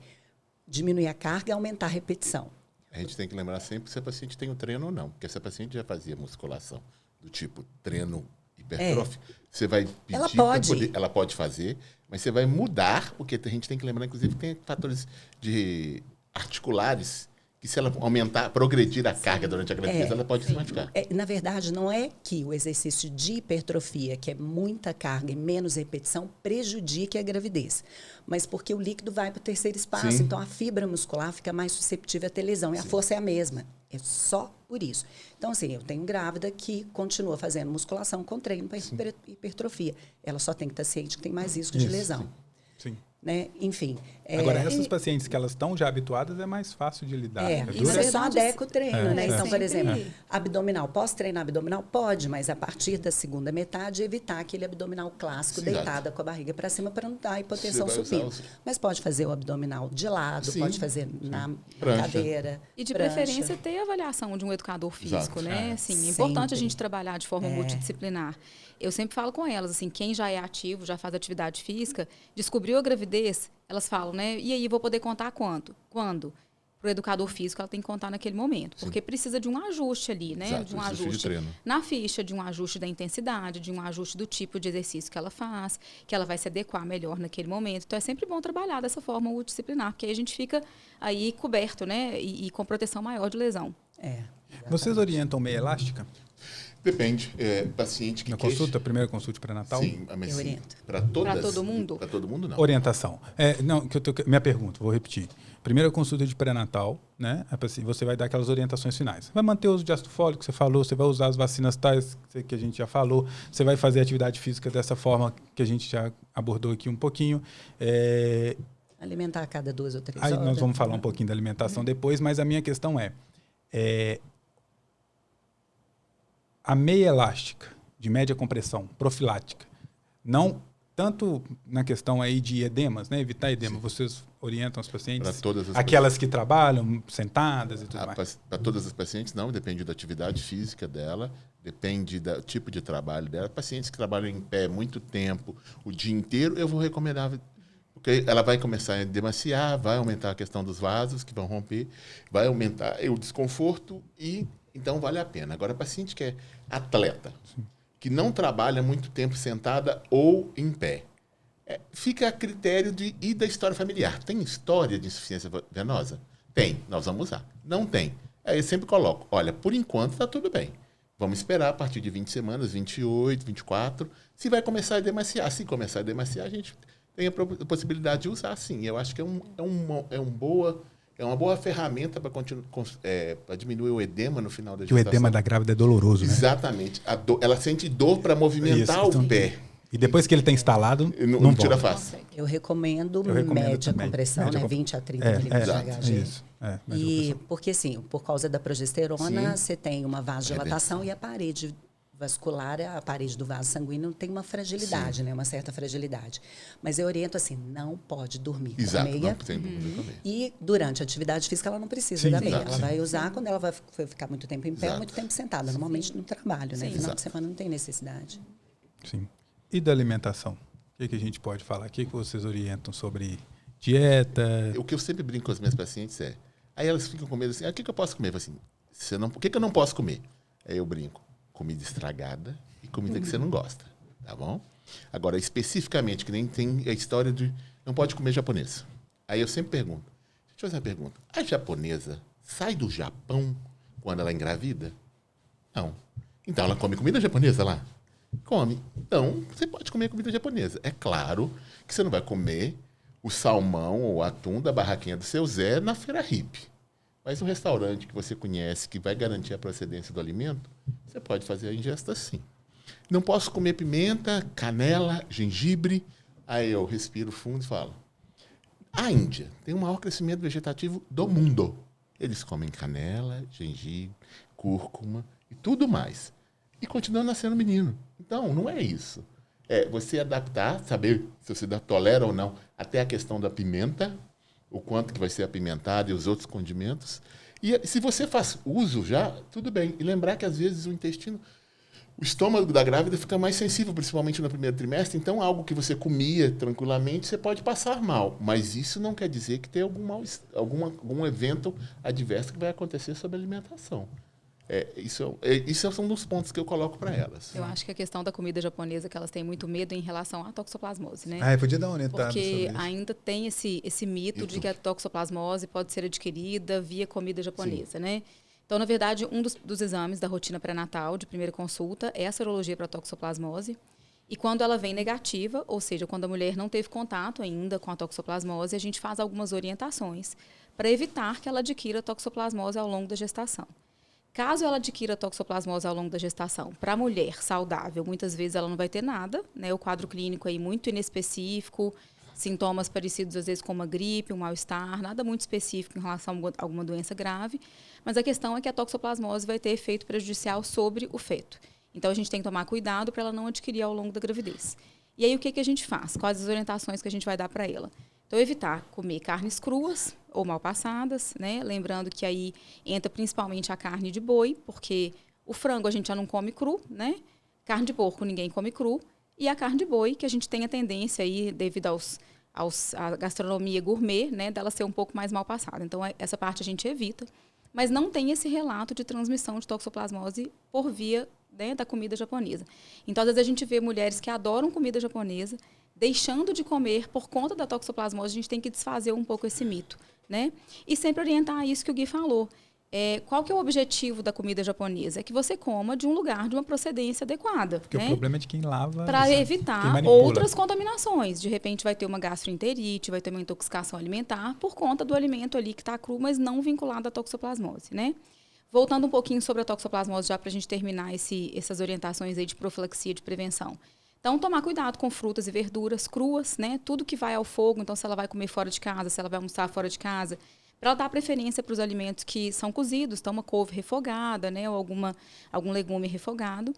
diminuir a carga e aumentar a repetição. A gente tem que lembrar sempre se a paciente tem um treino ou não. Porque se a paciente já fazia musculação do tipo treino hipertrófica, você vai pedir Ela pode. pra poder, ela pode fazer, mas você vai mudar, porque a gente tem que lembrar, inclusive, que tem fatores de articulares, que se ela aumentar, progredir a carga durante a gravidez, ela pode se machucar. Na verdade, não é que o exercício de hipertrofia, que é muita carga e menos repetição, prejudique a gravidez. Mas porque o líquido vai para o terceiro espaço, Sim. então a fibra muscular fica mais susceptível a ter lesão. E a força é a mesma. É só por isso. Então, assim, eu tenho grávida que continua fazendo musculação com treino para hipertrofia. Ela só tem que estar ciente que tem mais risco de lesão. Sim. Né? Enfim. Agora, essas pacientes que elas estão já habituadas, é mais fácil de lidar. Isso é só adequa o treino, né? Então, por sempre. exemplo, abdominal, posso treinar abdominal? Pode, mas a partir da segunda metade, evitar aquele abdominal clássico, Sim, deitada com a barriga para cima para não dar hipotensão Você vai usar supino. Mas pode fazer o abdominal de lado, Sim, pode fazer na Prancha. cadeira. E de prancha. preferência ter a avaliação de um educador físico, Exato. né? Assim, é importante Sempre. a gente trabalhar de forma multidisciplinar. Eu sempre falo com elas, assim, quem já é ativo, já faz atividade física, descobriu a gravidez, elas falam, né? E aí, vou poder contar quanto? Quando? Para o educador físico, ela tem que contar naquele momento. Porque precisa de um ajuste ali, né? Exato, de um ajuste de ajuste treino. na ficha, de um ajuste da intensidade, de um ajuste do tipo de exercício que ela faz, que ela vai se adequar melhor naquele momento. Então, é sempre bom trabalhar dessa forma multidisciplinar, porque aí a gente fica aí coberto, né? E com proteção maior de lesão. Vocês orientam meia elástica? Depende. Paciente que Na consulta, primeira consulta pré-natal? Sim, mas Eu sim, oriento. para todas. Pra todo mundo? Para todo mundo, não. Orientação. Não, minha pergunta, vou repetir. Primeira consulta de pré-natal, né? Você vai dar aquelas orientações finais. Vai manter o uso de ácido fólico, que você falou, você vai usar as vacinas tais que a gente já falou, você vai fazer atividade física dessa forma que a gente já abordou aqui um pouquinho. Alimentar a cada 2 ou 3 Aí horas. nós vamos falar um pouquinho da alimentação depois, mas a minha questão é a meia elástica de média compressão, profilática, não tanto na questão aí de edemas, né? Evitar edema. Vocês orientam as pacientes, Para todas as aquelas que trabalham sentadas e tudo mais? Para todas as pacientes, não. Depende da atividade física dela, depende do tipo de trabalho dela. Pacientes que trabalham em pé muito tempo, o dia inteiro, eu vou recomendar, porque ela vai começar a edemaciar, vai aumentar a questão dos vasos que vão romper, vai aumentar o desconforto e então vale a pena. Agora, paciente que é atleta, que não trabalha muito tempo sentada ou em pé, fica a critério e da história familiar. Tem história de insuficiência venosa? Tem, nós vamos usar. Não tem. Aí eu sempre coloco, olha, por enquanto está tudo bem. Vamos esperar a partir de 20 semanas, 28, 24, se vai começar a edemaciar. Se começar a edemaciar, a gente tem a possibilidade de usar, sim. Eu acho que é uma boa ferramenta para diminuir o edema no final da Que o gestação. edema da grávida é doloroso, né? Exatamente. Ela sente dor para movimentar Isso, o pé. E depois que ele está instalado, Não tira volta. fácil. Eu recomendo também. média compressão, Média né? 20 a 30 milímetros de Exato. HG. Isso. Média E compressão. porque, assim, por causa da progesterona, Sim. você tem uma vasodilatação e a parede vascular, a parede do vaso sanguíneo tem uma fragilidade, né? Uma certa fragilidade. Mas eu oriento assim, não pode dormir com a Exato. meia. Não tem dúvida também. E durante a atividade física ela não precisa Sim, da meia. exato, Ela sim. vai usar quando ela vai ficar muito tempo em pé ou Exato. muito tempo sentada. Normalmente no trabalho, né? Final exato. de semana não tem necessidade. Sim. E da alimentação? O que a gente pode falar? O que vocês orientam sobre dieta? O que eu sempre brinco com as minhas pacientes é... Aí elas ficam com medo assim, o que eu posso comer? Eu falo assim, o que eu não posso comer? Aí eu brinco, comida estragada e comida que você não gosta, tá bom? Agora, especificamente, que nem tem a história de não pode comer japonês. Aí eu sempre pergunto, deixa eu fazer uma pergunta, a japonesa sai do Japão quando ela engravida? Não. Então ela come comida japonesa lá? Come. Então, você pode comer comida japonesa. É claro que você não vai comer o salmão ou o atum da barraquinha do seu Zé na feira hippie. Mas um restaurante que você conhece, que vai garantir a procedência do alimento, você pode fazer a ingesta sim. Não posso comer pimenta, canela, gengibre. Aí eu respiro fundo e falo. A Índia tem o maior crescimento vegetativo do mundo. Eles comem canela, gengibre, cúrcuma e tudo mais. E continuam nascendo menino. Então, não é isso. É você adaptar, saber se você tolera ou não, até a questão da pimenta, o quanto que vai ser apimentado e os outros condimentos. E se você faz uso já, tudo bem. E lembrar que, às vezes, o estômago da grávida fica mais sensível, principalmente no primeiro trimestre. Então, algo que você comia tranquilamente, você pode passar mal. Mas isso não quer dizer que tem algum evento adverso que vai acontecer sobre a alimentação. Isso são um dos pontos que eu coloco para elas. Eu acho que a questão da comida japonesa, que elas têm muito medo em relação à toxoplasmose, né? Eu podia dar uma orientada sobre Porque isso. ainda tem esse mito de que a toxoplasmose pode ser adquirida via comida japonesa, né? Então, na verdade, um dos exames da rotina pré-natal de primeira consulta é a sorologia para toxoplasmose. E quando ela vem negativa, ou seja, quando a mulher não teve contato ainda com a toxoplasmose, a gente faz algumas orientações para evitar que ela adquira toxoplasmose ao longo da gestação. Caso ela adquira toxoplasmose ao longo da gestação, para a mulher saudável, muitas vezes ela não vai ter nada, né? O quadro clínico aí muito inespecífico, sintomas parecidos às vezes com uma gripe, um mal-estar, nada muito específico em relação a alguma doença grave, mas a questão é que a toxoplasmose vai ter efeito prejudicial sobre o feto. Então a gente tem que tomar cuidado para ela não adquirir ao longo da gravidez. E aí o que a gente faz? Quais as orientações que a gente vai dar para ela? Então, evitar comer carnes cruas ou mal passadas, né? Lembrando que aí entra principalmente a carne de boi, porque o frango a gente já não come cru, né? Carne de porco ninguém come cru. E a carne de boi, que a gente tem a tendência aí, devido à gastronomia gourmet, né? Dela ser um pouco mais mal passada. Então, essa parte a gente evita. Mas não tem esse relato de transmissão de toxoplasmose por via, né, da comida japonesa. Então, às vezes a gente vê mulheres que adoram comida japonesa, deixando de comer por conta da toxoplasmose. A gente tem que desfazer um pouco esse mito, né? E sempre orientar isso que o Gui falou. Qual que é o objetivo da comida japonesa? É que você coma de um lugar de uma procedência adequada. Porque né? O problema é de quem lava. Para evitar outras contaminações. De repente vai ter uma gastroenterite, vai ter uma intoxicação alimentar por conta do alimento ali que está cru, mas não vinculado à toxoplasmose, né? Voltando um pouquinho sobre a toxoplasmose, já para a gente terminar essas orientações aí de profilaxia, de prevenção. Então, tomar cuidado com frutas e verduras cruas, né? Tudo que vai ao fogo, então se ela vai comer fora de casa, se ela vai almoçar fora de casa, para ela dar preferência para os alimentos que são cozidos, então uma couve refogada, né? Ou algum legume refogado.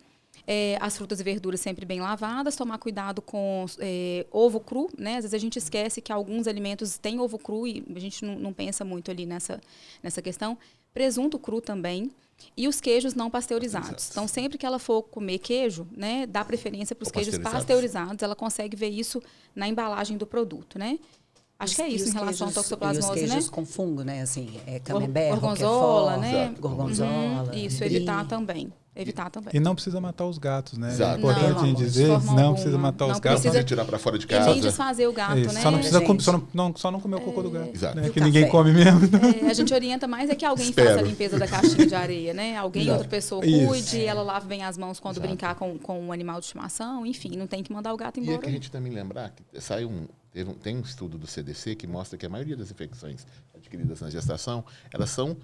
As frutas e verduras sempre bem lavadas, tomar cuidado com ovo cru, né? Às vezes a gente esquece que alguns alimentos têm ovo cru e a gente não pensa muito ali nessa questão. Presunto cru também. E os queijos não pasteurizados. Então, sempre que ela for comer queijo, né, dá preferência para os queijos pasteurizados. Ela consegue ver isso na embalagem do produto, né? Acho que é isso em relação à toxoplasmose, né? E os queijos com fungo, né? Assim, camembert, gorgonzola, né? Gorgonzola. Isso, evitar também. E não precisa matar os gatos, né? Exato. É importante a gente dizer, não precisa matar os gatos. Não precisa tirar para fora de casa. E nem desfazer o gato, né? Só não precisa só não comer o cocô do gato. Exato. Né? Que ninguém come mesmo. A gente orienta mais que alguém faça a limpeza da caixinha de areia, né? outra pessoa cuide, ela lave bem as mãos quando brincar com um animal de estimação, enfim, não tem que mandar o gato embora. E é que a gente também lembrar que tem um estudo do CDC que mostra que a maioria das infecções adquiridas na gestação, elas são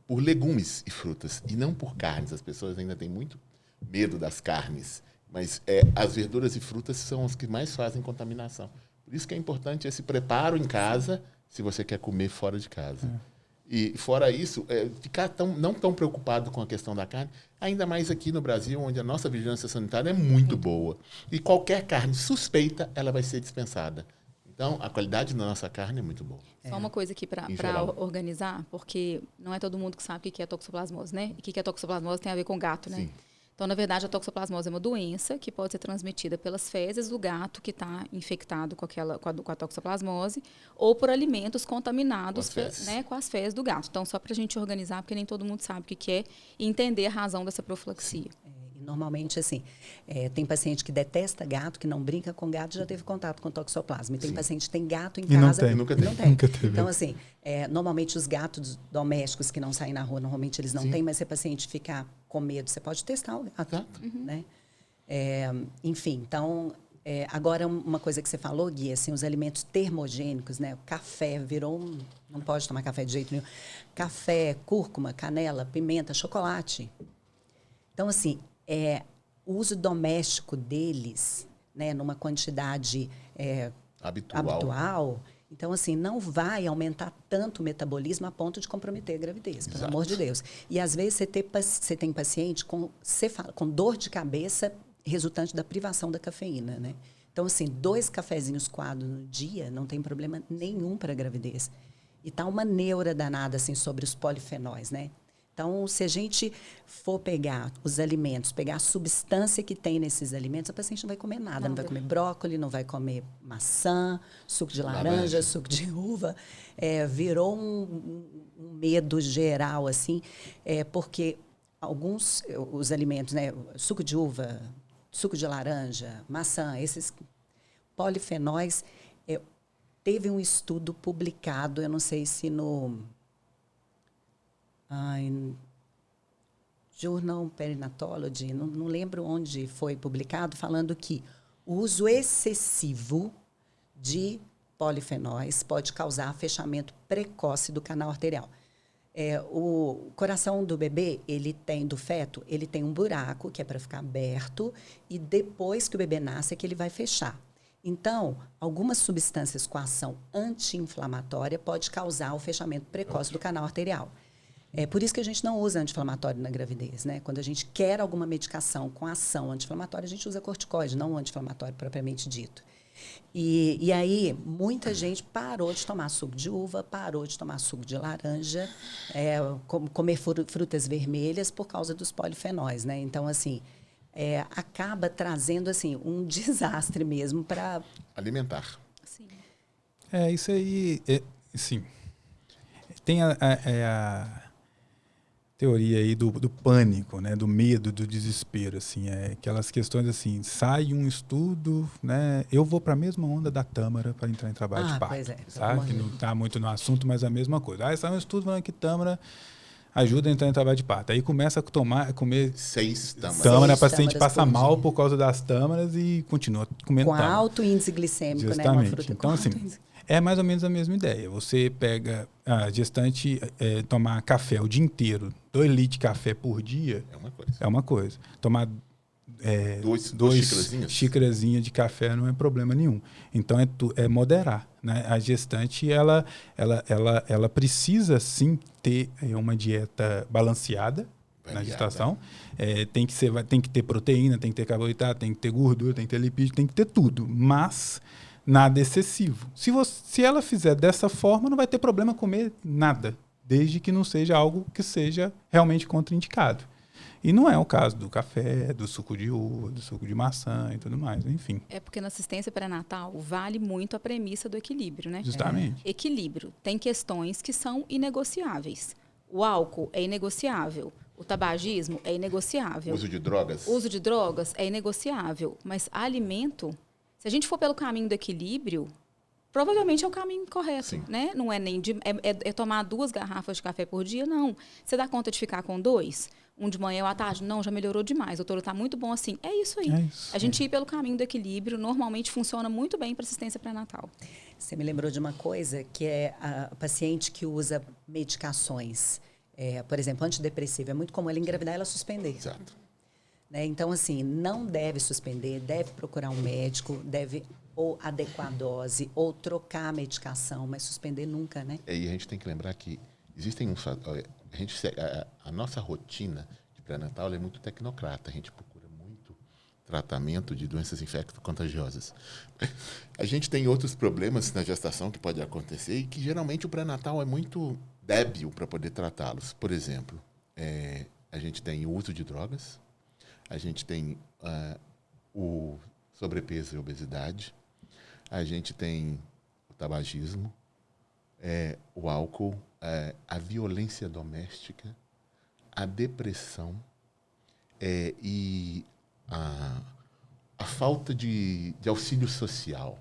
por legumes e frutas, e não por carnes. As pessoas ainda têm muito medo das carnes, mas as verduras e frutas são as que mais fazem contaminação. Por isso que é importante esse preparo em casa, se você quer comer fora de casa. E fora isso, ficar não tão preocupado com a questão da carne, ainda mais aqui no Brasil, onde a nossa vigilância sanitária é muito boa. E qualquer carne suspeita, ela vai ser dispensada. Então, a qualidade da nossa carne é muito boa. Só uma coisa aqui para organizar, porque não é todo mundo que sabe o que é toxoplasmose, né? E o que é toxoplasmose tem a ver com gato, né? Sim. Então, na verdade, a toxoplasmose é uma doença que pode ser transmitida pelas fezes do gato que está infectado com a toxoplasmose ou por alimentos contaminados com as fezes do gato. Então, só para a gente organizar, porque nem todo mundo sabe o que é e entender a razão dessa profilaxia. Normalmente, assim, tem paciente que detesta gato, que não brinca com gato, já teve contato com toxoplasma. E tem paciente que tem gato em casa e nunca teve. Então, assim, normalmente os gatos domésticos que não saem na rua, normalmente eles não têm, mas se a paciente ficar com medo, você pode testar o gato. Né? Enfim, então, agora uma coisa que você falou, Gui, assim, os alimentos termogênicos, né? O café virou não pode tomar café de jeito nenhum. Café, cúrcuma, canela, pimenta, chocolate. Então, assim, o uso doméstico deles, né, numa quantidade habitual, então, assim, não vai aumentar tanto o metabolismo a ponto de comprometer a gravidez, pelo amor de Deus. E, às vezes, você tem paciente com dor de cabeça resultante da privação da cafeína, né? Então, assim, 2 cafezinhos coados no dia não tem problema nenhum para a gravidez. E tá uma neura danada, assim, sobre os polifenóis, né? Então, se a gente for pegar os alimentos, pegar a substância que tem nesses alimentos, a paciente não vai comer nada. Não vai comer brócolis, não vai comer maçã, suco de laranja, suco de uva. Virou um medo geral, assim, porque os alimentos, né? Suco de uva, suco de laranja, maçã, esses polifenóis, teve um estudo publicado, eu não sei se no Journal Perinatology, não lembro onde foi publicado, falando que o uso excessivo de polifenóis pode causar fechamento precoce do canal arterial. O coração do bebê, do feto, ele tem um buraco que é para ficar aberto e depois que o bebê nasce é que ele vai fechar. Então, algumas substâncias com ação anti-inflamatória pode causar o fechamento precoce do canal arterial. É por isso que a gente não usa anti-inflamatório na gravidez, né? Quando a gente quer alguma medicação com ação anti-inflamatória, a gente usa corticoide, não o anti-inflamatório propriamente dito. E aí, muita gente parou de tomar suco de uva, parou de tomar suco de laranja, comer frutas vermelhas por causa dos polifenóis, né? Então, assim, acaba trazendo assim, um desastre mesmo para... Alimentar. Sim. Isso aí, sim. Tem a teoria aí do pânico, né, do medo, do desespero, assim, aquelas questões assim, sai um estudo, né, eu vou para a mesma onda da Tâmara para entrar em trabalho de parto, sabe? Que não está muito no assunto, mas é a mesma coisa. Sai um estudo falando que Tâmara ajuda a entrar em trabalho de parto. Aí começa a comer 6 tâmaras, a paciente passa mal por causa das tâmaras e continua comendo tâmara. Com alto índice glicêmico, justamente, né? Uma fruta então, assim, é mais ou menos a mesma ideia. Você pega a gestante, tomar café o dia inteiro, 2 litros de café por dia, é uma coisa. Tomar 2 xícarazinhas de café não é problema nenhum. Então, é moderar, né? A gestante, ela precisa, sim, ter uma dieta balanceada na gestação. Tem que ter proteína, tem que ter carboidrato, tem que ter gordura, tem que ter lipídio, tem que ter tudo. Mas nada excessivo. Se ela fizer dessa forma, não vai ter problema comer nada, desde que não seja algo que seja realmente contraindicado. E não é o caso do café, do suco de uva, do suco de maçã e tudo mais, enfim. É porque na assistência pré-natal vale muito a premissa do equilíbrio, né? Justamente. Equilíbrio. Tem questões que são inegociáveis. O álcool é inegociável. O tabagismo é inegociável. Uso de drogas? Uso de drogas é inegociável. Mas alimento, se a gente for pelo caminho do equilíbrio, provavelmente é o caminho correto, sim, né? Não é nem tomar 2 garrafas de café por dia, não. Você dá conta de ficar com 2? Um de manhã ou à tarde? Não, já melhorou demais. Doutor, está muito bom assim. É isso aí. A gente ir pelo caminho do equilíbrio normalmente funciona muito bem para assistência pré-natal. Você me lembrou de uma coisa, que é a paciente que usa medicações. Por exemplo, antidepressivo. É muito comum ela engravidar e ela suspender. Exato. Né? Então, assim, não deve suspender, deve procurar um médico, deve ou adequar a dose, ou trocar a medicação, mas suspender nunca, né? E a gente tem que lembrar que existem uns... A nossa rotina de pré-natal é muito tecnocrata. A gente procura muito tratamento de doenças infecto-contagiosas. A gente tem outros problemas na gestação que podem acontecer e que geralmente o pré-natal é muito débil para poder tratá-los. Por exemplo, a gente tem o uso de drogas, a gente tem o sobrepeso e obesidade, a gente tem o tabagismo, o álcool, a violência doméstica, a depressão e a falta de auxílio social.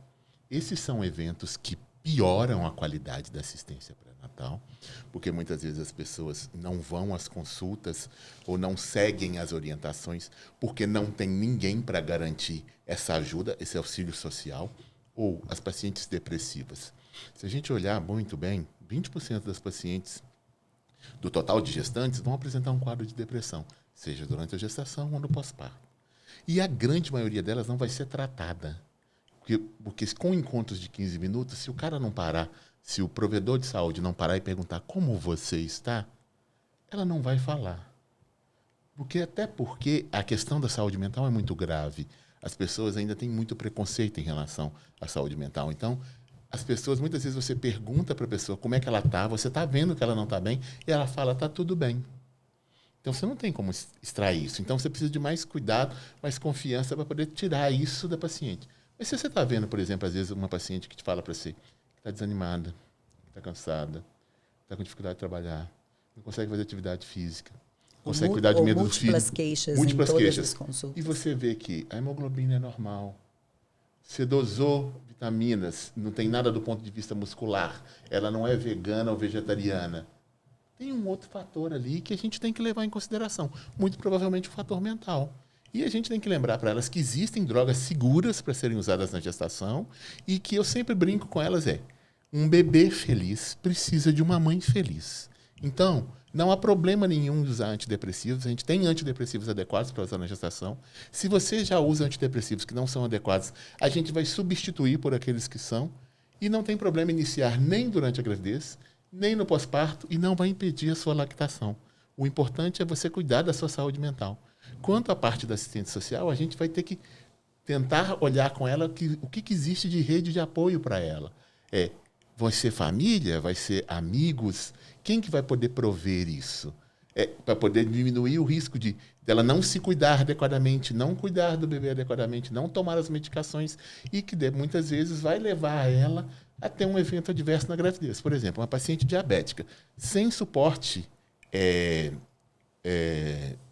Esses são eventos que pioram a qualidade da assistência pré-natal, porque muitas vezes as pessoas não vão às consultas ou não seguem as orientações porque não tem ninguém para garantir essa ajuda, esse auxílio social, ou as pacientes depressivas. Se a gente olhar muito bem, 20% das pacientes do total de gestantes vão apresentar um quadro de depressão, seja durante a gestação ou no pós-parto. E a grande maioria delas não vai ser tratada. Porque com encontros de 15 minutos, se o cara não parar, se o provedor de saúde não parar e perguntar como você está, ela não vai falar. Até porque a questão da saúde mental é muito grave. As pessoas ainda têm muito preconceito em relação à saúde mental. Então, as pessoas, muitas vezes você pergunta para a pessoa como é que ela está, você está vendo que ela não está bem, e ela fala, está tudo bem. Então, você não tem como extrair isso. Então, você precisa de mais cuidado, mais confiança para poder tirar isso da paciente. Mas se você está vendo, por exemplo, às vezes uma paciente que te fala para você que está desanimada, que está cansada, está com dificuldade de trabalhar, não consegue fazer atividade física, consegue cuidar de medo do múltiplas filho. queixas Múltiplas em todas queixas. as consultas. E você vê que a hemoglobina é normal. Você dosou vitaminas, não tem nada do ponto de vista muscular. Ela não é vegana ou vegetariana. Tem um outro fator ali que a gente tem que levar em consideração. Muito provavelmente o fator mental. E a gente tem que lembrar para elas que existem drogas seguras para serem usadas na gestação e que eu sempre brinco com elas um bebê feliz precisa de uma mãe feliz. Então, não há problema nenhum de usar antidepressivos. A gente tem antidepressivos adequados para usar na gestação. Se você já usa antidepressivos que não são adequados, a gente vai substituir por aqueles que são. E não tem problema iniciar nem durante a gravidez, nem no pós-parto, e não vai impedir a sua lactação. O importante é você cuidar da sua saúde mental. Quanto à parte da assistência social, a gente vai ter que tentar olhar com ela o que existe de rede de apoio para ela. Vai ser família? Vai ser amigos? Quem que vai poder prover isso? Para poder diminuir o risco dela não se cuidar adequadamente, não cuidar do bebê adequadamente, não tomar as medicações e que muitas vezes vai levar ela a ter um evento adverso na gravidez. Por exemplo, uma paciente diabética sem suporte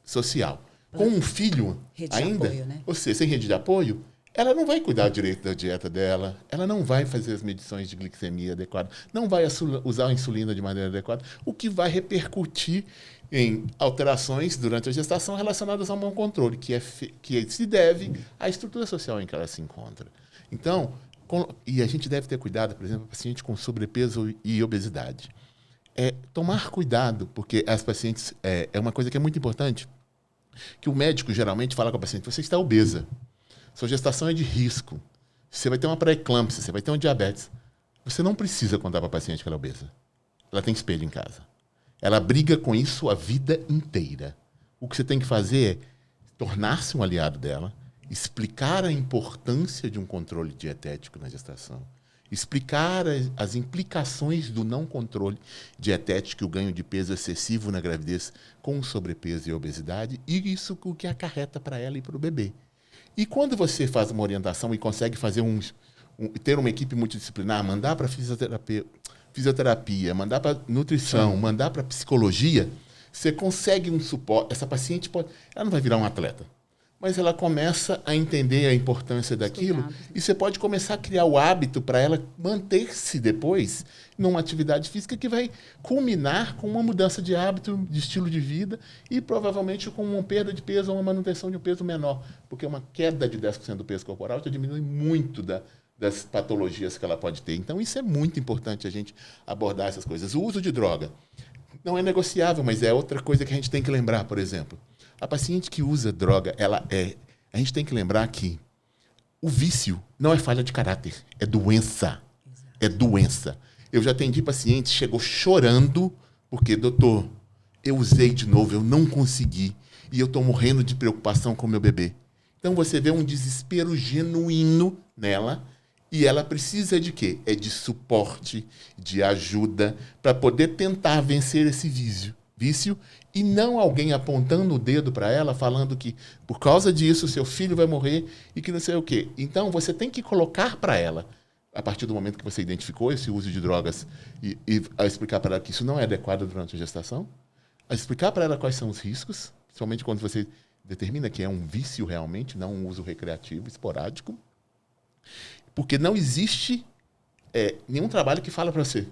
social, com um filho rede ainda, de apoio, né? ou seja, sem rede de apoio, ela não vai cuidar direito da dieta dela, ela não vai fazer as medições de glicemia adequadas, não vai usar a insulina de maneira adequada, o que vai repercutir em alterações durante a gestação relacionadas ao mau controle, que se deve à estrutura social em que ela se encontra. Então, e a gente deve ter cuidado, por exemplo, paciente com sobrepeso e obesidade. Tomar cuidado, porque as pacientes, é uma coisa que é muito importante, que o médico geralmente fala com a paciente: você está obesa, sua gestação é de risco, você vai ter uma pré-eclâmpsia, você vai ter um diabetes. Você não precisa contar para a paciente que ela é obesa. Ela tem espelho em casa. Ela briga com isso a vida inteira. O que você tem que fazer é tornar-se um aliado dela, explicar a importância de um controle dietético na gestação, explicar as implicações do não controle dietético e o ganho de peso excessivo na gravidez com sobrepeso e obesidade, e isso o que acarreta para ela e para o bebê. E quando você faz uma orientação e consegue fazer ter uma equipe multidisciplinar, mandar para fisioterapia, mandar para nutrição, mandar para psicologia, você consegue um suporte. Ela não vai virar um atleta, mas ela começa a entender a importância daquilo e você pode começar a criar o hábito para ela manter-se depois numa atividade física que vai culminar com uma mudança de hábito, de estilo de vida e provavelmente com uma perda de peso ou uma manutenção de um peso menor, porque uma queda de 10% do peso corporal já diminui muito das patologias que ela pode ter. Então, isso é muito importante a gente abordar essas coisas. O uso de droga não é negociável, mas é outra coisa que a gente tem que lembrar, por exemplo. A paciente que usa droga, a gente tem que lembrar que o vício não é falha de caráter, é doença. É doença. Eu já atendi paciente, chegou chorando, porque, doutor, eu usei de novo, eu não consegui, e eu estou morrendo de preocupação com o meu bebê. Então, você vê um desespero genuíno nela, e ela precisa de quê? De suporte, de ajuda, para poder tentar vencer esse vício, e não alguém apontando o dedo para ela, falando que por causa disso seu filho vai morrer e que não sei o quê. Então, você tem que colocar para ela, a partir do momento que você identificou esse uso de drogas, e a explicar para ela que isso não é adequado durante a gestação, a explicar para ela quais são os riscos, principalmente quando você determina que é um vício realmente, não um uso recreativo, esporádico, porque não existe nenhum trabalho que fala para você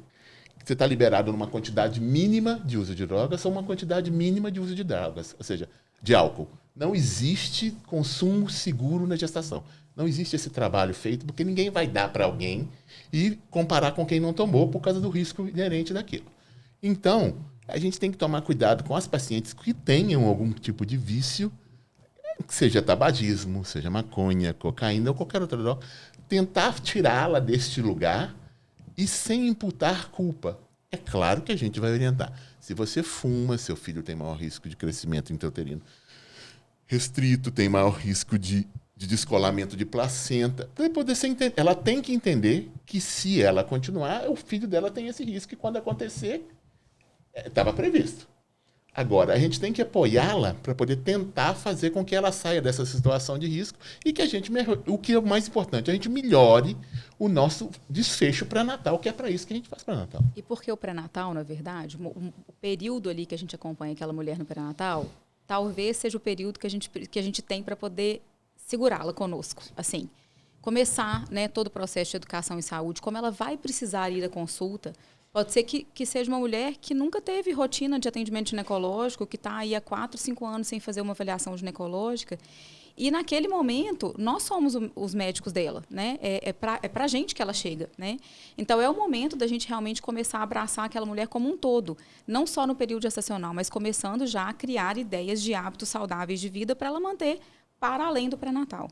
que você está liberado numa quantidade mínima de uso de drogas ou uma quantidade mínima de uso de drogas, ou seja, de álcool. Não existe consumo seguro na gestação. Não existe esse trabalho feito, porque ninguém vai dar para alguém e comparar com quem não tomou por causa do risco inerente daquilo. Então, a gente tem que tomar cuidado com as pacientes que tenham algum tipo de vício, seja tabagismo, seja maconha, cocaína ou qualquer outra droga, tentar tirá-la deste lugar e sem imputar culpa. É claro que a gente vai orientar. Se você fuma, seu filho tem maior risco de crescimento intrauterino restrito, tem maior risco de descolamento de placenta. Ela tem que entender que se ela continuar, o filho dela tem esse risco e quando acontecer, estava previsto. Agora, a gente tem que apoiá-la para poder tentar fazer com que ela saia dessa situação de risco e que a gente, o que é o mais importante, a gente melhore o nosso desfecho pré-natal, que é para isso que a gente faz pré-natal. E por que o pré-natal, na verdade, o período ali que a gente acompanha aquela mulher no pré-natal, talvez seja o período que a gente tem para poder segurá-la conosco, assim. Começar, né, todo o processo de educação em saúde, como ela vai precisar ir à consulta. Pode ser que seja uma mulher que nunca teve rotina de atendimento ginecológico, que está aí há 4, 5 anos sem fazer uma avaliação ginecológica. E naquele momento, nós somos os médicos dela, né? É para a gente que ela chega, né? Então, é o momento da gente realmente começar a abraçar aquela mulher como um todo. Não só no período gestacional, mas começando já a criar ideias de hábitos saudáveis de vida para ela manter para além do pré-natal.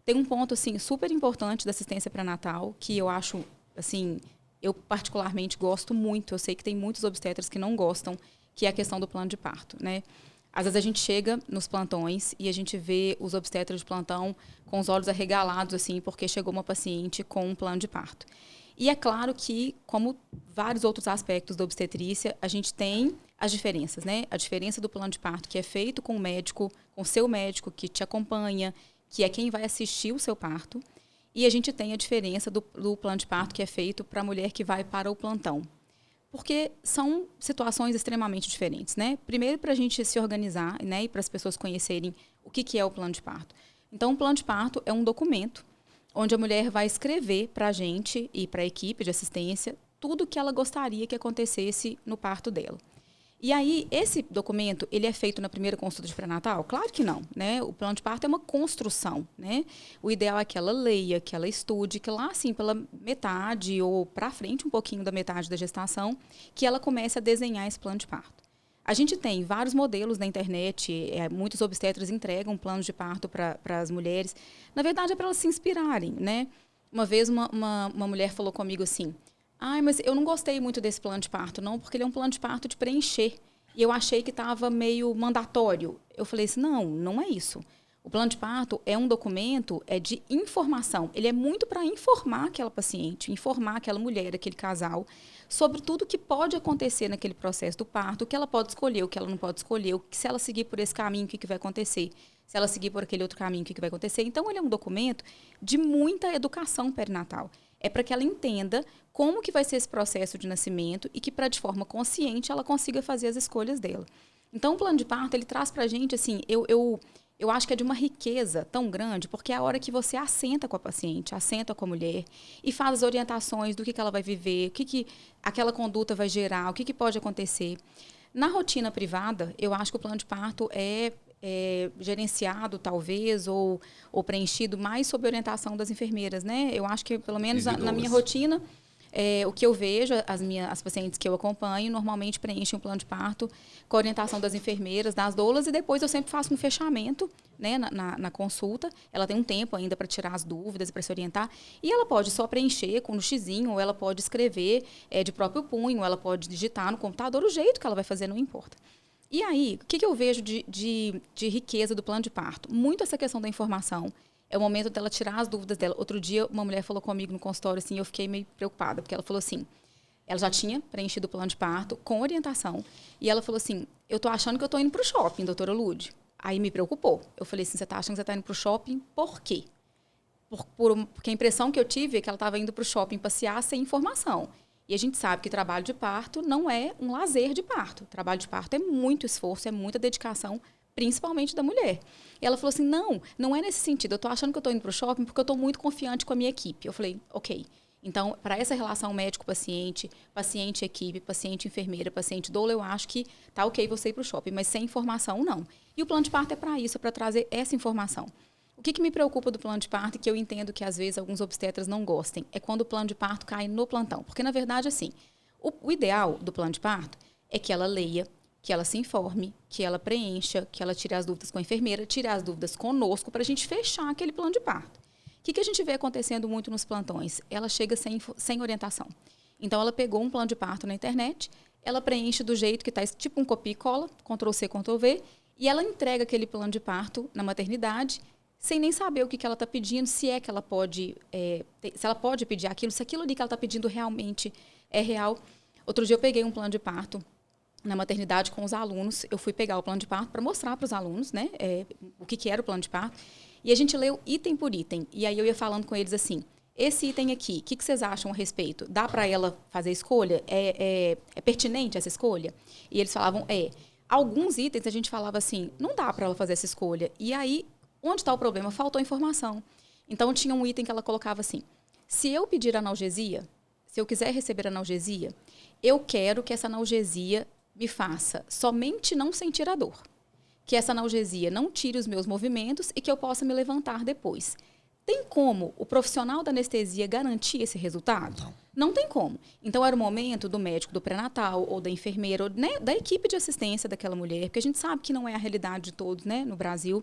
Tem um ponto, assim, super importante da assistência pré-natal, que eu acho, assim... Eu, particularmente, gosto muito. Eu sei que tem muitos obstetras que não gostam, que é a questão do plano de parto, né? Às vezes a gente chega nos plantões e a gente vê os obstetras de plantão com os olhos arregalados, assim, porque chegou uma paciente com um plano de parto. E é claro que, como vários outros aspectos da obstetrícia, a gente tem as diferenças, né? A diferença do plano de parto que é feito com o médico, com o seu médico que te acompanha, que é quem vai assistir o seu parto. E a gente tem a diferença do plano de parto que é feito para a mulher que vai para o plantão. Porque são situações extremamente diferentes, né? Primeiro, para a gente se organizar, né, e para as pessoas conhecerem o que é o plano de parto. Então, o plano de parto é um documento onde a mulher vai escrever para a gente e para a equipe de assistência tudo o que ela gostaria que acontecesse no parto dela. E aí, esse documento, ele é feito na primeira consulta de pré-natal? Claro que não, né? O plano de parto é uma construção, né? O ideal é que ela leia, que ela estude, que lá, assim, pela metade ou para frente um pouquinho da metade da gestação, que ela comece a desenhar esse plano de parto. A gente tem vários modelos na internet, muitos obstetras entregam planos de parto para as mulheres. Na verdade, é para elas se inspirarem, né? Uma vez uma mulher falou comigo assim... mas eu não gostei muito desse plano de parto, não, porque ele é um plano de parto de preencher. E eu achei que estava meio mandatório. Eu falei assim, não é isso. O plano de parto é um documento de informação. Ele é muito para informar aquela paciente, informar aquela mulher, aquele casal, sobre tudo que pode acontecer naquele processo do parto, o que ela pode escolher, o que ela não pode escolher, se ela seguir por esse caminho, o que vai acontecer. Se ela seguir por aquele outro caminho, o que vai acontecer. Então, ele é um documento de muita educação perinatal. É para que ela entenda como que vai ser esse processo de nascimento e que, para de forma consciente, ela consiga fazer as escolhas dela. Então, o plano de parto, ele traz para a gente, assim, eu acho que é de uma riqueza tão grande, porque é a hora que você assenta com a paciente, assenta com a mulher e faz as orientações do que ela vai viver, o que aquela conduta vai gerar, o que pode acontecer. Na rotina privada, eu acho que o plano de parto é gerenciado, talvez, ou preenchido mais sob orientação das enfermeiras, né? Eu acho que, pelo menos na minha rotina, o que eu vejo, as pacientes que eu acompanho, normalmente preenchem um plano de parto com a orientação das enfermeiras, das doulas, e depois eu sempre faço um fechamento, né, na consulta. Ela tem um tempo ainda para tirar as dúvidas, para se orientar, e ela pode só preencher com um xizinho, ou ela pode escrever de próprio punho, ou ela pode digitar no computador, o jeito que ela vai fazer não importa. E aí, o que eu vejo de riqueza do plano de parto? Muito essa questão da informação. É o momento dela tirar as dúvidas dela. Outro dia, uma mulher falou comigo no consultório, assim, eu fiquei meio preocupada, porque ela falou assim, ela já tinha preenchido o plano de parto com orientação, e ela falou assim, eu tô achando que eu tô indo pro shopping, doutora Lude. Aí me preocupou. Eu falei assim, você tá achando que você tá indo pro shopping? Por quê? Porque a impressão que eu tive é que ela estava indo pro shopping passear sem informação. E a gente sabe que trabalho de parto não é um lazer de parto. Trabalho de parto é muito esforço, é muita dedicação, principalmente da mulher. E ela falou assim, não é nesse sentido. Eu estou achando que eu estou indo para o shopping porque eu estou muito confiante com a minha equipe. Eu falei, ok. Então, para essa relação médico-paciente, paciente-equipe, paciente-enfermeira, paciente-doula, eu acho que tá ok você ir para o shopping, mas sem informação, não. E o plano de parto é para isso, é para trazer essa informação. O que me preocupa do plano de parto, e que eu entendo que às vezes alguns obstetras não gostem, é quando o plano de parto cai no plantão. Porque, na verdade, assim, o ideal do plano de parto é que ela leia, que ela se informe, que ela preencha, que ela tire as dúvidas com a enfermeira, tire as dúvidas conosco, para a gente fechar aquele plano de parto. O que a gente vê acontecendo muito nos plantões? Ela chega sem orientação. Então, ela pegou um plano de parto na internet, ela preenche do jeito que está, tipo um copia e cola, Ctrl-C, Ctrl-V, e ela entrega aquele plano de parto na maternidade, sem nem saber o que ela está pedindo, se é que ela pode, se ela pode pedir aquilo, se aquilo ali que ela está pedindo realmente é real. Outro dia eu peguei um plano de parto na maternidade com os alunos, eu fui pegar o plano de parto para mostrar para os alunos, né, o que era o plano de parto. E a gente leu item por item. E aí eu ia falando com eles assim, esse item aqui, o que vocês acham a respeito? Dá para ela fazer escolha? É pertinente essa escolha? E eles falavam, Alguns itens a gente falava assim, não dá para ela fazer essa escolha. E aí, onde está o problema? Faltou informação. Então, tinha um item que ela colocava assim, se eu pedir analgesia, se eu quiser receber analgesia, eu quero que essa analgesia me faça somente não sentir a dor. Que essa analgesia não tire os meus movimentos e que eu possa me levantar depois. Tem como o profissional da anestesia garantir esse resultado? Não tem como. Então, era o momento do médico do pré-natal ou da enfermeira, ou, né, da equipe de assistência daquela mulher, porque a gente sabe que não é a realidade de todos, né, no Brasil,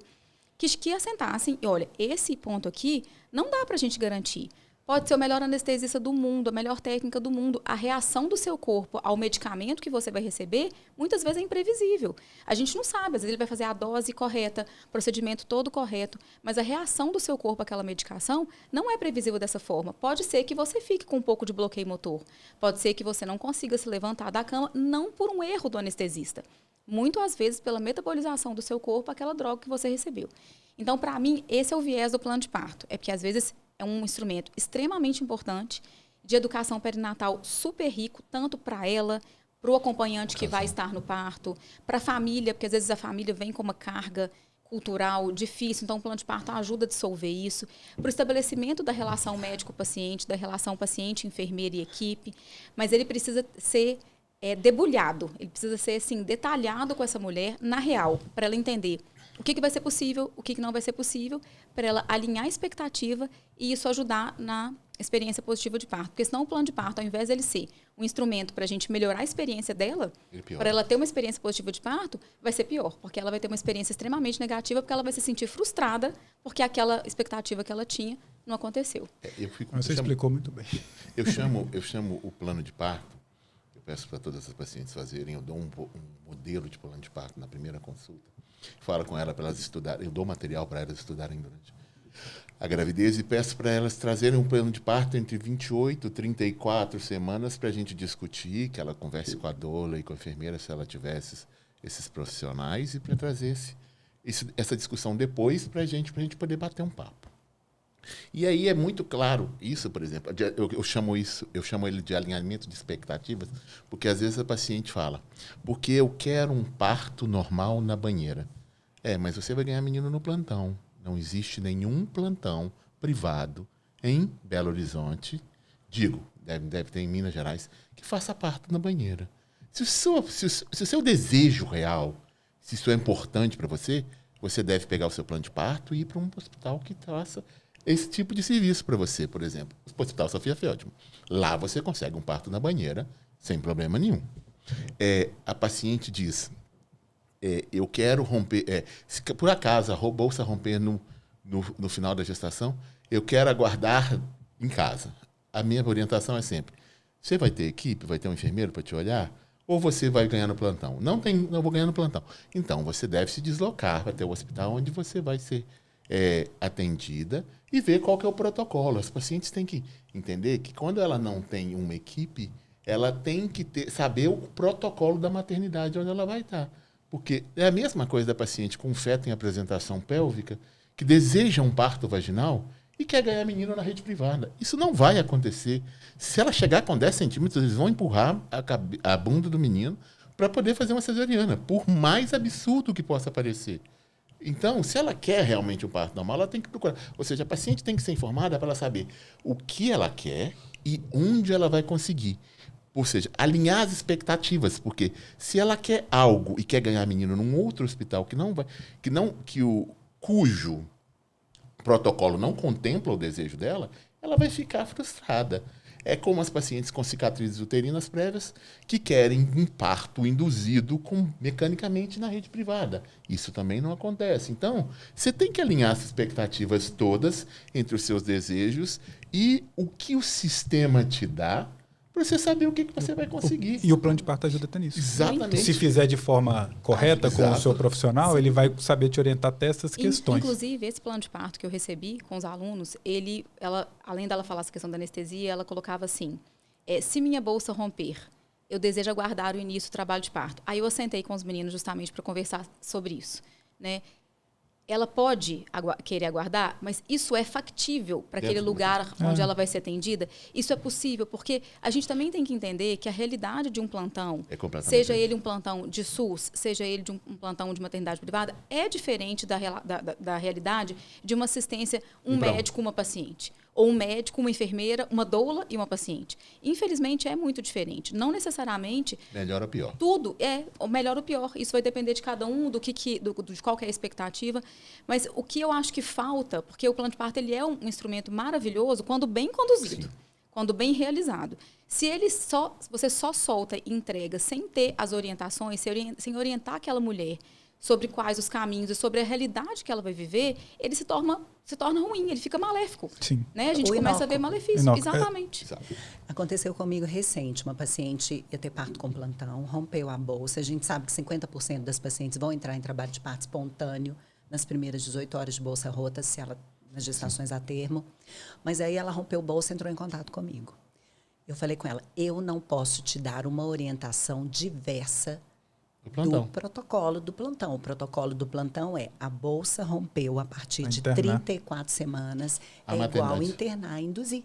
que assentassem e, olha, esse ponto aqui não dá para a gente garantir. Pode ser o melhor anestesista do mundo, a melhor técnica do mundo. A reação do seu corpo ao medicamento que você vai receber, muitas vezes é imprevisível. A gente não sabe, às vezes ele vai fazer a dose correta, o procedimento todo correto, mas a reação do seu corpo àquela medicação não é previsível dessa forma. Pode ser que você fique com um pouco de bloqueio motor. Pode ser que você não consiga se levantar da cama, não por um erro do anestesista. Muito às vezes pela metabolização do seu corpo, aquela droga que você recebeu. Então, para mim, esse é o viés do plano de parto. É porque, às vezes, é um instrumento extremamente importante, de educação perinatal super rico, tanto para ela, para o acompanhante que vai estar no parto, para a família, porque às vezes a família vem com uma carga cultural difícil, então o plano de parto ajuda a dissolver isso, para o estabelecimento da relação médico-paciente, da relação paciente-enfermeira e equipe, mas ele precisa ser debulhado, ele precisa ser assim, detalhado com essa mulher na real, para ela entender o que vai ser possível, o que não vai ser possível, para ela alinhar a expectativa e isso ajudar na experiência positiva de parto. Porque senão o plano de parto, ao invés dele ser um instrumento para a gente melhorar a experiência dela, para ela ter uma experiência positiva de parto, vai ser pior. Porque ela vai ter uma experiência extremamente negativa, porque ela vai se sentir frustrada, porque aquela expectativa que ela tinha não aconteceu. Você explicou muito bem. Eu chamo o plano de parto, eu peço para todas as pacientes fazerem, eu dou um modelo de plano de parto na primeira consulta. Falo com ela para elas estudarem, eu dou material para elas estudarem durante a gravidez e peço para elas trazerem um plano de parto entre 28 e 34 semanas para a gente discutir, que ela converse com a doula e com a enfermeira se ela tivesse esses profissionais e para trazer essa discussão depois para a gente poder bater um papo. E aí é muito claro isso, por exemplo, eu chamo ele de alinhamento de expectativas, porque às vezes a paciente fala, porque eu quero um parto normal na banheira. Mas você vai ganhar menino no plantão. Não existe nenhum plantão privado em Belo Horizonte, deve ter em Minas Gerais, que faça parto na banheira. Se o seu desejo real, se isso é importante para você, você deve pegar o seu plano de parto e ir para um hospital que faça esse tipo de serviço para você, por exemplo. O Hospital Sofia Feldman. Lá você consegue um parto na banheira sem problema nenhum. A paciente diz, eu quero romper... se por acaso a bolsa romper no final da gestação, eu quero aguardar em casa. A minha orientação é sempre, você vai ter equipe, vai ter um enfermeiro para te olhar, ou você vai ganhar no plantão? Não vou ganhar no plantão. Então, você deve se deslocar até o hospital onde você vai ser atendida e ver qual que é o protocolo. As pacientes têm que entender que quando ela não tem uma equipe, ela tem que saber o protocolo da maternidade onde ela vai estar. Porque é a mesma coisa da paciente com feto em apresentação pélvica que deseja um parto vaginal e quer ganhar menino na rede privada. Isso não vai acontecer. Se ela chegar com 10 centímetros, eles vão empurrar a bunda do menino para poder fazer uma cesariana, por mais absurdo que possa parecer. Então, se ela quer realmente um parto normal, ela tem que procurar. Ou seja, a paciente tem que ser informada para ela saber o que ela quer e onde ela vai conseguir. Ou seja, alinhar as expectativas, porque se ela quer algo e quer ganhar menino num outro hospital cujo protocolo não contempla o desejo dela, ela vai ficar frustrada. É como as pacientes com cicatrizes uterinas prévias que querem um parto induzido mecanicamente na rede privada. Isso também não acontece. Então, você tem que alinhar as expectativas todas entre os seus desejos e o que o sistema te dá para você saber o que você vai conseguir. E o plano de parto ajuda até nisso. Exatamente. Se fizer de forma correta com o seu profissional, ele vai saber te orientar até essas questões. Inclusive, esse plano de parto que eu recebi com os alunos, ela, além dela falar essa questão da anestesia, ela colocava assim, se minha bolsa romper, eu desejo aguardar o início do trabalho de parto. Aí eu sentei com os meninos justamente para conversar sobre isso, né? Ela pode querer aguardar, mas isso é factível para aquele lugar onde ela vai ser atendida? Isso é possível, porque a gente também tem que entender que a realidade de um plantão, seja ele um plantão de SUS, seja ele de um plantão de maternidade privada, é diferente da realidade de uma assistência, um médico, uma paciente. Ou um médico, uma enfermeira, uma doula e uma paciente. Infelizmente, é muito diferente. Não necessariamente... Melhor ou pior. Tudo é o melhor ou pior. Isso vai depender de cada um, de qual que é a expectativa. Mas o que eu acho que falta, porque o plano de parto ele é um instrumento maravilhoso quando bem conduzido, quando bem realizado. Se você só solta e entrega sem ter as orientações, sem orientar aquela mulher sobre quais os caminhos e sobre a realidade que ela vai viver, ele se torna ruim, ele fica maléfico. Sim. Né? A gente começa a ver malefício. Exatamente. Aconteceu comigo recente, uma paciente ia ter parto com plantão, rompeu a bolsa. A gente sabe que 50% das pacientes vão entrar em trabalho de parto espontâneo nas primeiras 18 horas de bolsa rota, se ela nas gestações a termo. Mas aí ela rompeu bolsa e entrou em contato comigo. Eu falei com ela, eu não posso te dar uma orientação diversa do protocolo do plantão. O protocolo do plantão é a bolsa rompeu a partir de 34 semanas, é igual internar e induzir.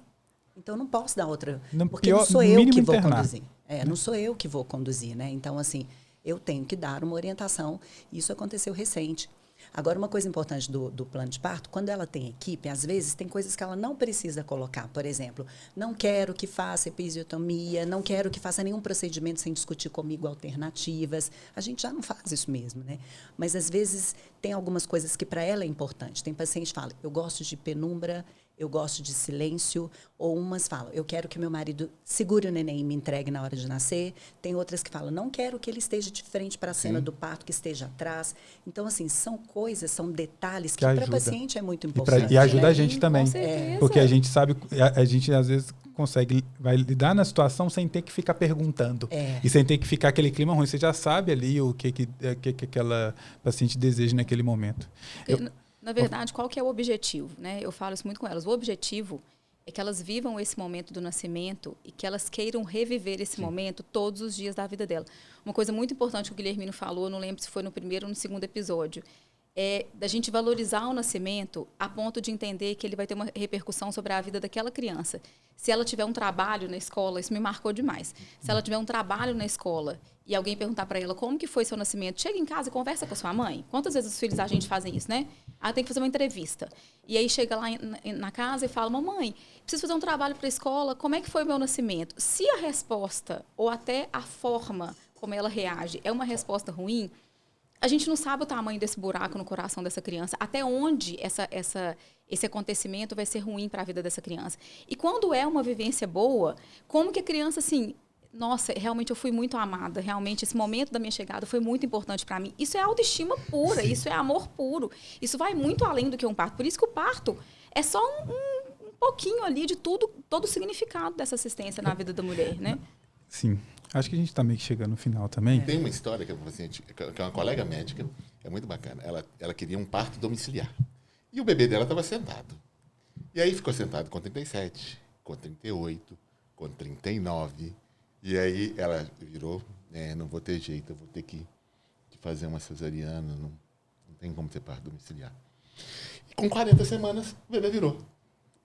Então, eu não posso dar outra, porque não sou eu que vou conduzir. Não sou eu que vou conduzir, né? Então, assim, eu tenho que dar uma orientação. Isso aconteceu recente. Agora, uma coisa importante do plano de parto, quando ela tem equipe, às vezes tem coisas que ela não precisa colocar. Por exemplo, não quero que faça episiotomia, não quero que faça nenhum procedimento sem discutir comigo alternativas. A gente já não faz isso mesmo, né? Mas, às vezes, tem algumas coisas que para ela é importante. Tem paciente que fala, eu gosto de penumbra, eu gosto de silêncio, ou umas falam, eu quero que meu marido segure o neném e me entregue na hora de nascer. Tem outras que falam, não quero que ele esteja de frente para a cena do parto, que esteja atrás. Então, assim, são coisas, são detalhes que para a paciente é muito importante. E ajuda né? a gente também. Porque a gente sabe, a gente às vezes vai lidar na situação sem ter que ficar perguntando. E sem ter que ficar aquele clima ruim. Você já sabe ali o que aquela paciente deseja naquele momento. Na verdade, qual que é o objetivo? Né? Eu falo isso muito com elas. O objetivo é que elas vivam esse momento do nascimento e que elas queiram reviver esse momento todos os dias da vida dela. Uma coisa muito importante que o Guilhermino falou, não lembro se foi no primeiro ou no segundo episódio, é da gente valorizar o nascimento a ponto de entender que ele vai ter uma repercussão sobre a vida daquela criança. Se ela tiver um trabalho na escola, isso me marcou demais. Se ela tiver um trabalho na escola e alguém perguntar para ela como que foi seu nascimento, chega em casa e conversa com a sua mãe. Quantas vezes os filhos da gente fazem isso, né? Tem que fazer uma entrevista. E aí chega lá na casa e fala, mamãe, preciso fazer um trabalho para a escola, como é que foi o meu nascimento? Se a resposta, ou até a forma como ela reage, é uma resposta ruim, a gente não sabe o tamanho desse buraco no coração dessa criança, até onde esse acontecimento vai ser ruim para a vida dessa criança. E quando é uma vivência boa, como que a criança, assim, nossa, realmente eu fui muito amada, realmente esse momento da minha chegada foi muito importante para mim. Isso é autoestima pura, isso é amor puro. Isso vai muito além do que um parto. Por isso que o parto é só um pouquinho ali de todo o significado dessa assistência na vida da mulher, né? Sim. Acho que a gente está meio que chegando no final também. Tem uma história que é uma colega médica, é muito bacana. Ela queria um parto domiciliar. E o bebê dela estava sentado. E aí ficou sentado com 37, com 38, com 39. E aí ela virou, não vou ter jeito, eu vou ter que fazer uma cesariana, não tem como ser parto domiciliar. E com 40 semanas, o bebê virou.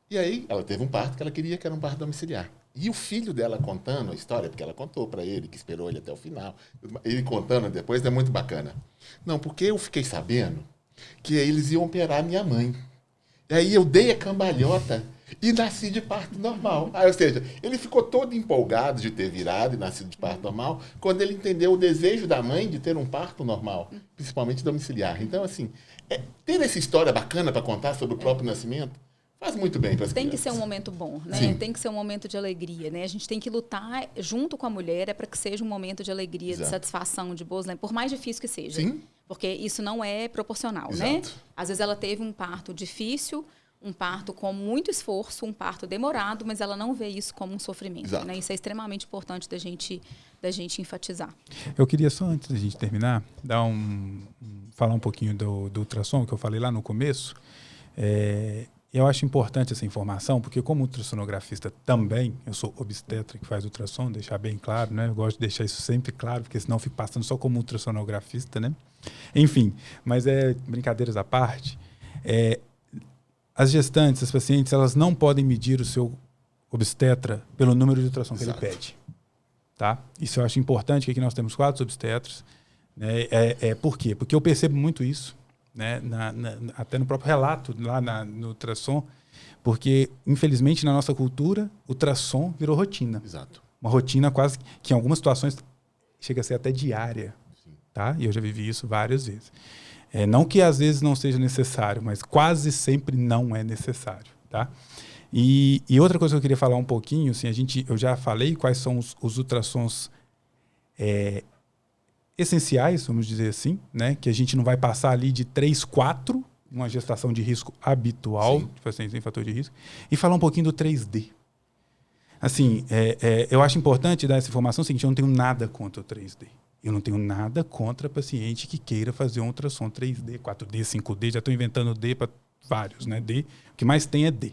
E aí ela teve um parto que ela queria, que era um parto domiciliar. E o filho dela contando a história, porque ela contou para ele, que esperou ele até o final, ele contando depois, é muito bacana. Não, porque eu fiquei sabendo que eles iam operar minha mãe. E aí eu dei a cambalhota e nasci de parto normal. Ou seja, ele ficou todo empolgado de ter virado e nascido de parto normal, quando ele entendeu o desejo da mãe de ter um parto normal, principalmente domiciliar. Então, assim, ter essa história bacana para contar sobre o próprio nascimento, faz muito bem para as crianças. Tem que ser um momento bom, né? Sim. Tem que ser um momento de alegria, né? A gente tem que lutar junto com a mulher para que seja um momento de alegria, de satisfação, de boas, né? Por mais difícil que seja. Sim. Porque isso não é proporcional, né? Às vezes ela teve um parto difícil, um parto com muito esforço, um parto demorado, mas ela não vê isso como um sofrimento, né? Isso é extremamente importante da gente enfatizar. Eu queria só, antes da gente terminar, falar um pouquinho do ultrassom, que eu falei lá no começo. eu acho importante essa informação, porque como ultrassonografista também, eu sou obstetra que faz ultrassom, deixar bem claro, né? Eu gosto de deixar isso sempre claro, porque senão eu fico passando só como ultrassonografista, né? Enfim, mas brincadeiras à parte, as gestantes, as pacientes, elas não podem medir o seu obstetra pelo número de ultrassom que ele pede. Tá? Isso eu acho importante, que aqui nós temos 4 obstetras. Né? Por quê? Porque eu percebo muito isso, né? Até no próprio relato, lá no ultrassom, porque, infelizmente, na nossa cultura, o ultrassom virou rotina. Exato. Uma rotina quase que, em algumas situações, chega a ser até diária. Tá? E eu já vivi isso várias vezes. Não que às vezes não seja necessário, mas quase sempre não é necessário. Tá? E outra coisa que eu queria falar um pouquinho, assim, eu já falei quais são os ultrassons essenciais, vamos dizer assim, né? Que a gente não vai passar ali de 3, 4, uma gestação de risco habitual, de pacientes em fator de risco, e falar um pouquinho do 3D. Assim, eu acho importante dar essa informação seguinte: eu não tenho nada contra o 3D. Eu não tenho nada contra paciente que queira fazer um ultrassom 3D, 4D, 5D, já estou inventando D para vários, né? D, o que mais tem é D.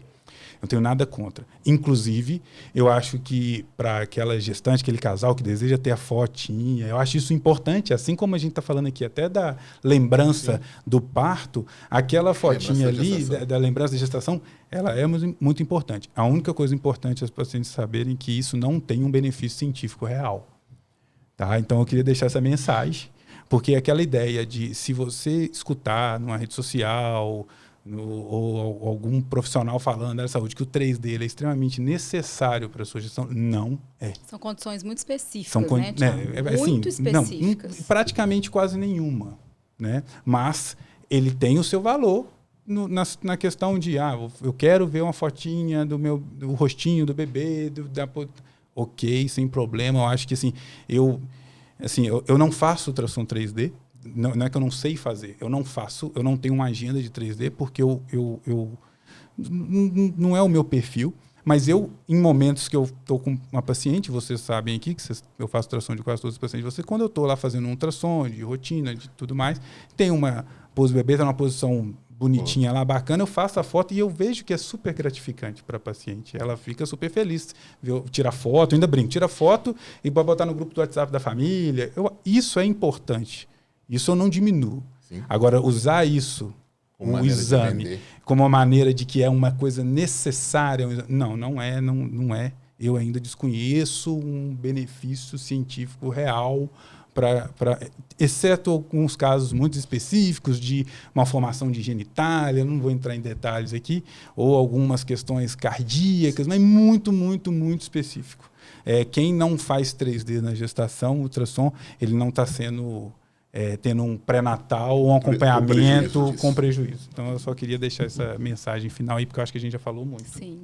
Não tenho nada contra. Inclusive, eu acho que para aquela gestante, aquele casal que deseja ter a fotinha, eu acho isso importante, assim como a gente está falando aqui até da lembrança do parto, aquela fotinha ali, da lembrança da gestação, ela é muito importante. A única coisa importante é os pacientes saberem que isso não tem um benefício científico real. Tá? Então, eu queria deixar essa mensagem, porque aquela ideia de, se você escutar numa rede social ou algum profissional falando da saúde que o 3D ele é extremamente necessário para a sua gestão, não é. São condições muito específicas, assim, muito específicas. Não, praticamente quase nenhuma. Né? Mas ele tem o seu valor na questão de, eu quero ver uma fotinha do rostinho do bebê, ok, sem problema. Eu acho que assim, eu não faço ultrassom 3D. Não é que eu não sei fazer, eu não tenho uma agenda de 3D porque não é o meu perfil, mas em momentos que eu estou com uma paciente, vocês sabem aqui que eu faço ultrassom de quase todos os pacientes, quando eu estou lá fazendo um ultrassom de rotina, de tudo mais, tem uma pose bebê, está numa posição bonitinha lá, bacana, eu faço a foto e eu vejo que é super gratificante para a paciente. Ela fica super feliz. Tira foto, ainda brinco, tira foto e vai botar no grupo do WhatsApp da família. Isso é importante. Isso eu não diminuo. Sim. Agora, usar isso, um exame, como uma maneira de que é uma coisa necessária, não é. Eu ainda desconheço um benefício científico real, exceto alguns casos muito específicos de uma formação de genitália, não vou entrar em detalhes aqui, ou algumas questões cardíacas, mas muito, muito, muito específico. Quem não faz 3D na gestação, ultrassom, ele não está tendo um pré-natal ou um acompanhamento com prejuízo. Então, eu só queria deixar essa mensagem final aí, porque eu acho que a gente já falou muito. Sim.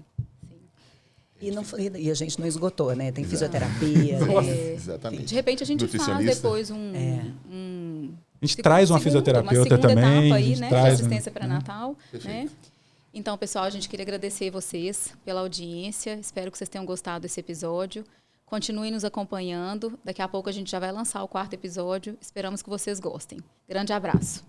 E a gente não esgotou, né? Tem fisioterapia. Exatamente. De repente, a gente faz depois a gente traz uma fisioterapeuta também. Etapa aí, né, de assistência pré-natal. Né? Então, pessoal, a gente queria agradecer vocês pela audiência. Espero que vocês tenham gostado desse episódio. Continuem nos acompanhando. Daqui a pouco a gente já vai lançar o 4º episódio. Esperamos que vocês gostem. Grande abraço.